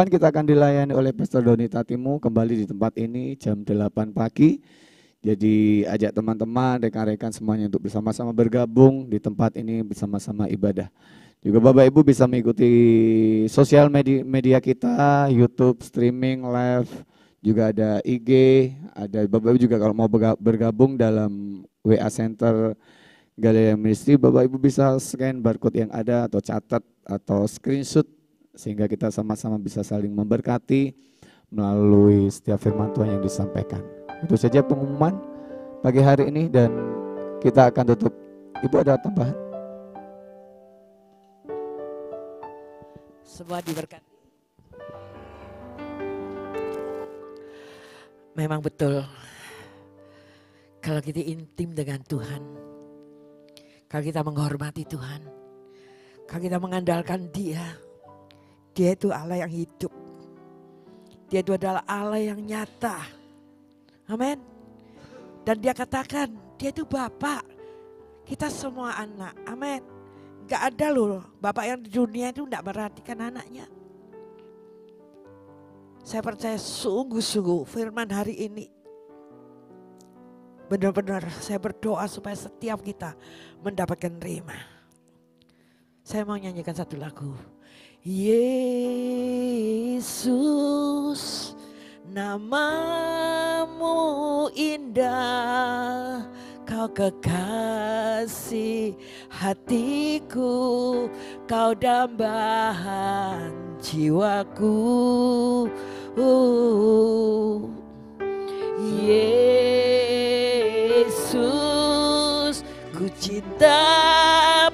kita akan dilayani oleh Pastor Doni Tatimu kembali di tempat ini jam 8 pagi. Jadi ajak teman-teman, rekan-rekan semuanya untuk bersama-sama bergabung di tempat ini bersama-sama ibadah. Juga Bapak Ibu bisa mengikuti sosial media kita, YouTube, streaming, live, juga ada IG, ada Bapak Ibu juga kalau mau bergabung dalam WA Center Galilea Ministry, Bapak Ibu bisa scan barcode yang ada atau catat atau screenshot sehingga kita sama-sama bisa saling memberkati melalui setiap firman Tuhan yang disampaikan. Itu saja pengumuman pagi hari ini dan kita akan tutup. Ibu ada tambahan? Semua diberkati. Memang betul. Kalau kita intim dengan Tuhan, kalau kita menghormati Tuhan, kalau kita mengandalkan Dia, Dia itu Allah yang hidup. Dia itu adalah Allah yang nyata. Amin. Dan Dia katakan, Dia itu Bapa. Kita semua anak. Amin. Gak ada loh Bapak yang di dunia itu tidak perhatikan anaknya. Saya percaya sungguh-sungguh firman hari ini. Benar-benar saya berdoa supaya setiap kita mendapatkan rema. Saya mau nyanyikan satu lagu. Yesus, namamu indah, Kau kekasih hatiku, Kau dambaan jiwaku. Yesus, ku cinta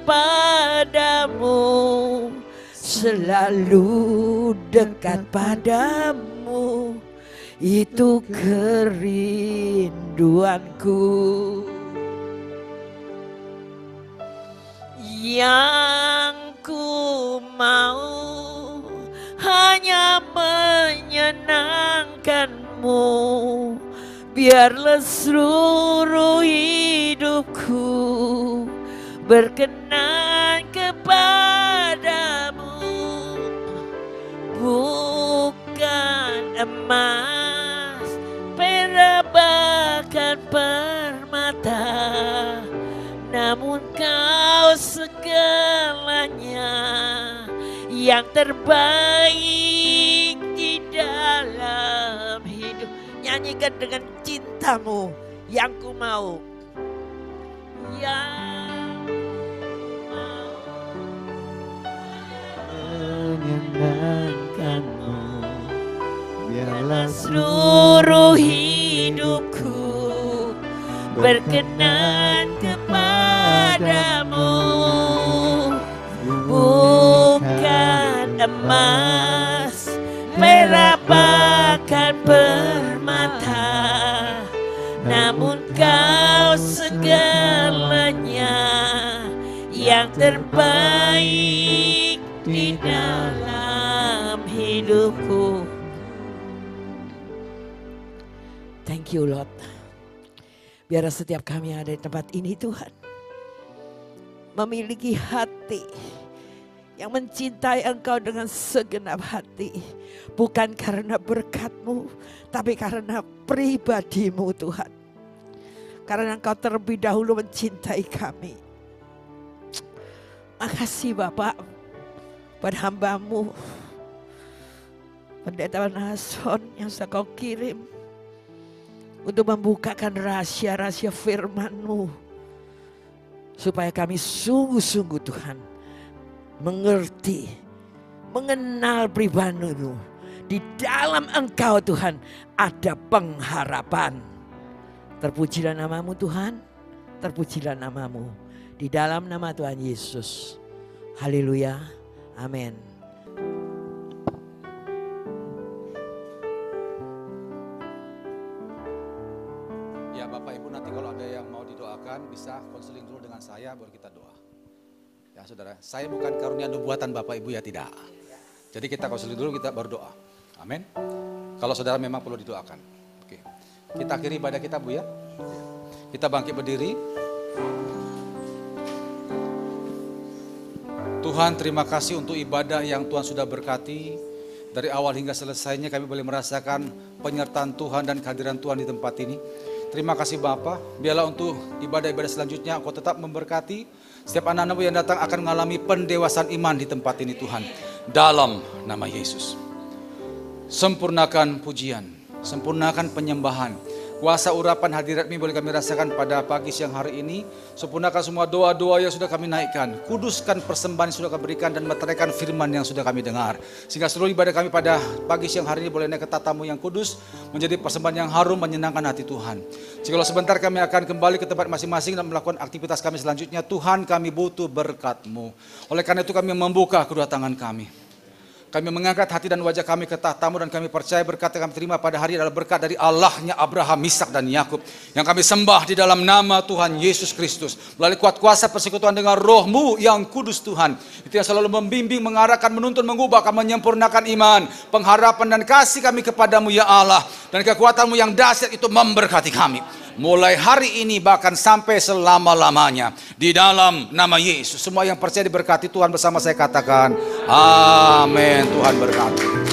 padamu, selalu dekat padamu, itu kerinduanku. Yang ku mau hanya menyenangkanmu, biarlah seluruh hidupku berkenan kepadamu. Bukan emas, perak, bahkan permata, namun Kau segalanya yang terbaik di dalam hidup. Nyanyikan dengan cintamu, yang ku mau, yang mau menyenangkanmu, biarlah seluruh hidupku berkenan kepadamu. Bukan emas, perak, bahkan permata, namun Kau segalanya terbaik di dalam hidupku. Thank you Lord. Biar setiap kami yang ada di tempat ini Tuhan, memiliki hati yang mencintai Engkau dengan segenap hati. Bukan karena berkat-Mu, tapi karena pribadi-Mu Tuhan. Karena Engkau terlebih dahulu mencintai kami. Makasih Bapak pada hamba-Mu, Pendeta Nason yang sudah Kau kirim untuk membukakan rahasia-rahasia firman-Mu. Supaya kami sungguh-sungguh Tuhan mengerti, mengenal pribadi-Mu. Di dalam Engkau Tuhan ada pengharapan. Terpujilah nama-Mu Tuhan, terpujilah nama-Mu. Di dalam nama Tuhan Yesus. Haleluya, amin. Ya Bapak Ibu, nanti kalau ada yang mau didoakan bisa konseling dulu dengan saya baru kita doa. Ya saudara, saya bukan karunia nubuatan Bapak Ibu ya, tidak. Jadi kita konseling dulu, kita baru doa. Amin. Kalau saudara memang perlu didoakan. Oke. Kita akhiri ibadah kita Bu ya. Kita bangkit berdiri. Tuhan, terima kasih untuk ibadah yang Tuhan sudah berkati. Dari awal hingga selesainya kami boleh merasakan penyertaan Tuhan dan kehadiran Tuhan di tempat ini. Terima kasih Bapa, biarlah untuk ibadah-ibadah selanjutnya Engkau tetap memberkati. Setiap anak-anak-Mu yang datang akan mengalami pendewasaan iman di tempat ini Tuhan. Dalam nama Yesus. Sempurnakan pujian, sempurnakan penyembahan. Kuasa urapan hadirat-Mu boleh kami rasakan pada pagi siang hari ini. Sempurnakan semua doa-doa yang sudah kami naikkan. Kuduskan persembahan yang sudah kami berikan dan meteraikan firman yang sudah kami dengar. Sehingga seluruh ibadah kami pada pagi siang hari ini boleh naik ke tatamu yang kudus. Menjadi persembahan yang harum menyenangkan hati Tuhan. Jikalau sebentar kami akan kembali ke tempat masing-masing dan melakukan aktivitas kami selanjutnya. Tuhan, kami butuh berkat-Mu. Oleh karena itu kami membuka kedua tangan kami. Kami mengangkat hati dan wajah kami ke tahta-Mu dan kami percaya berkat yang kami terima pada hari adalah berkat dari Allahnya Abraham, Ishak dan Yakub. Yang kami sembah di dalam nama Tuhan Yesus Kristus. Melalui kuat kuasa persekutuan dengan Roh-Mu yang kudus Tuhan. Itu yang selalu membimbing, mengarahkan, menuntun, mengubah, akan menyempurnakan iman, pengharapan dan kasih kami kepadamu ya Allah. Dan kekuatan-Mu yang dahsyat itu memberkati kami. Mulai hari ini bahkan sampai selama-lamanya. Di dalam nama Yesus. Semua yang percaya diberkati Tuhan bersama saya katakan. Amin. Tuhan berkati.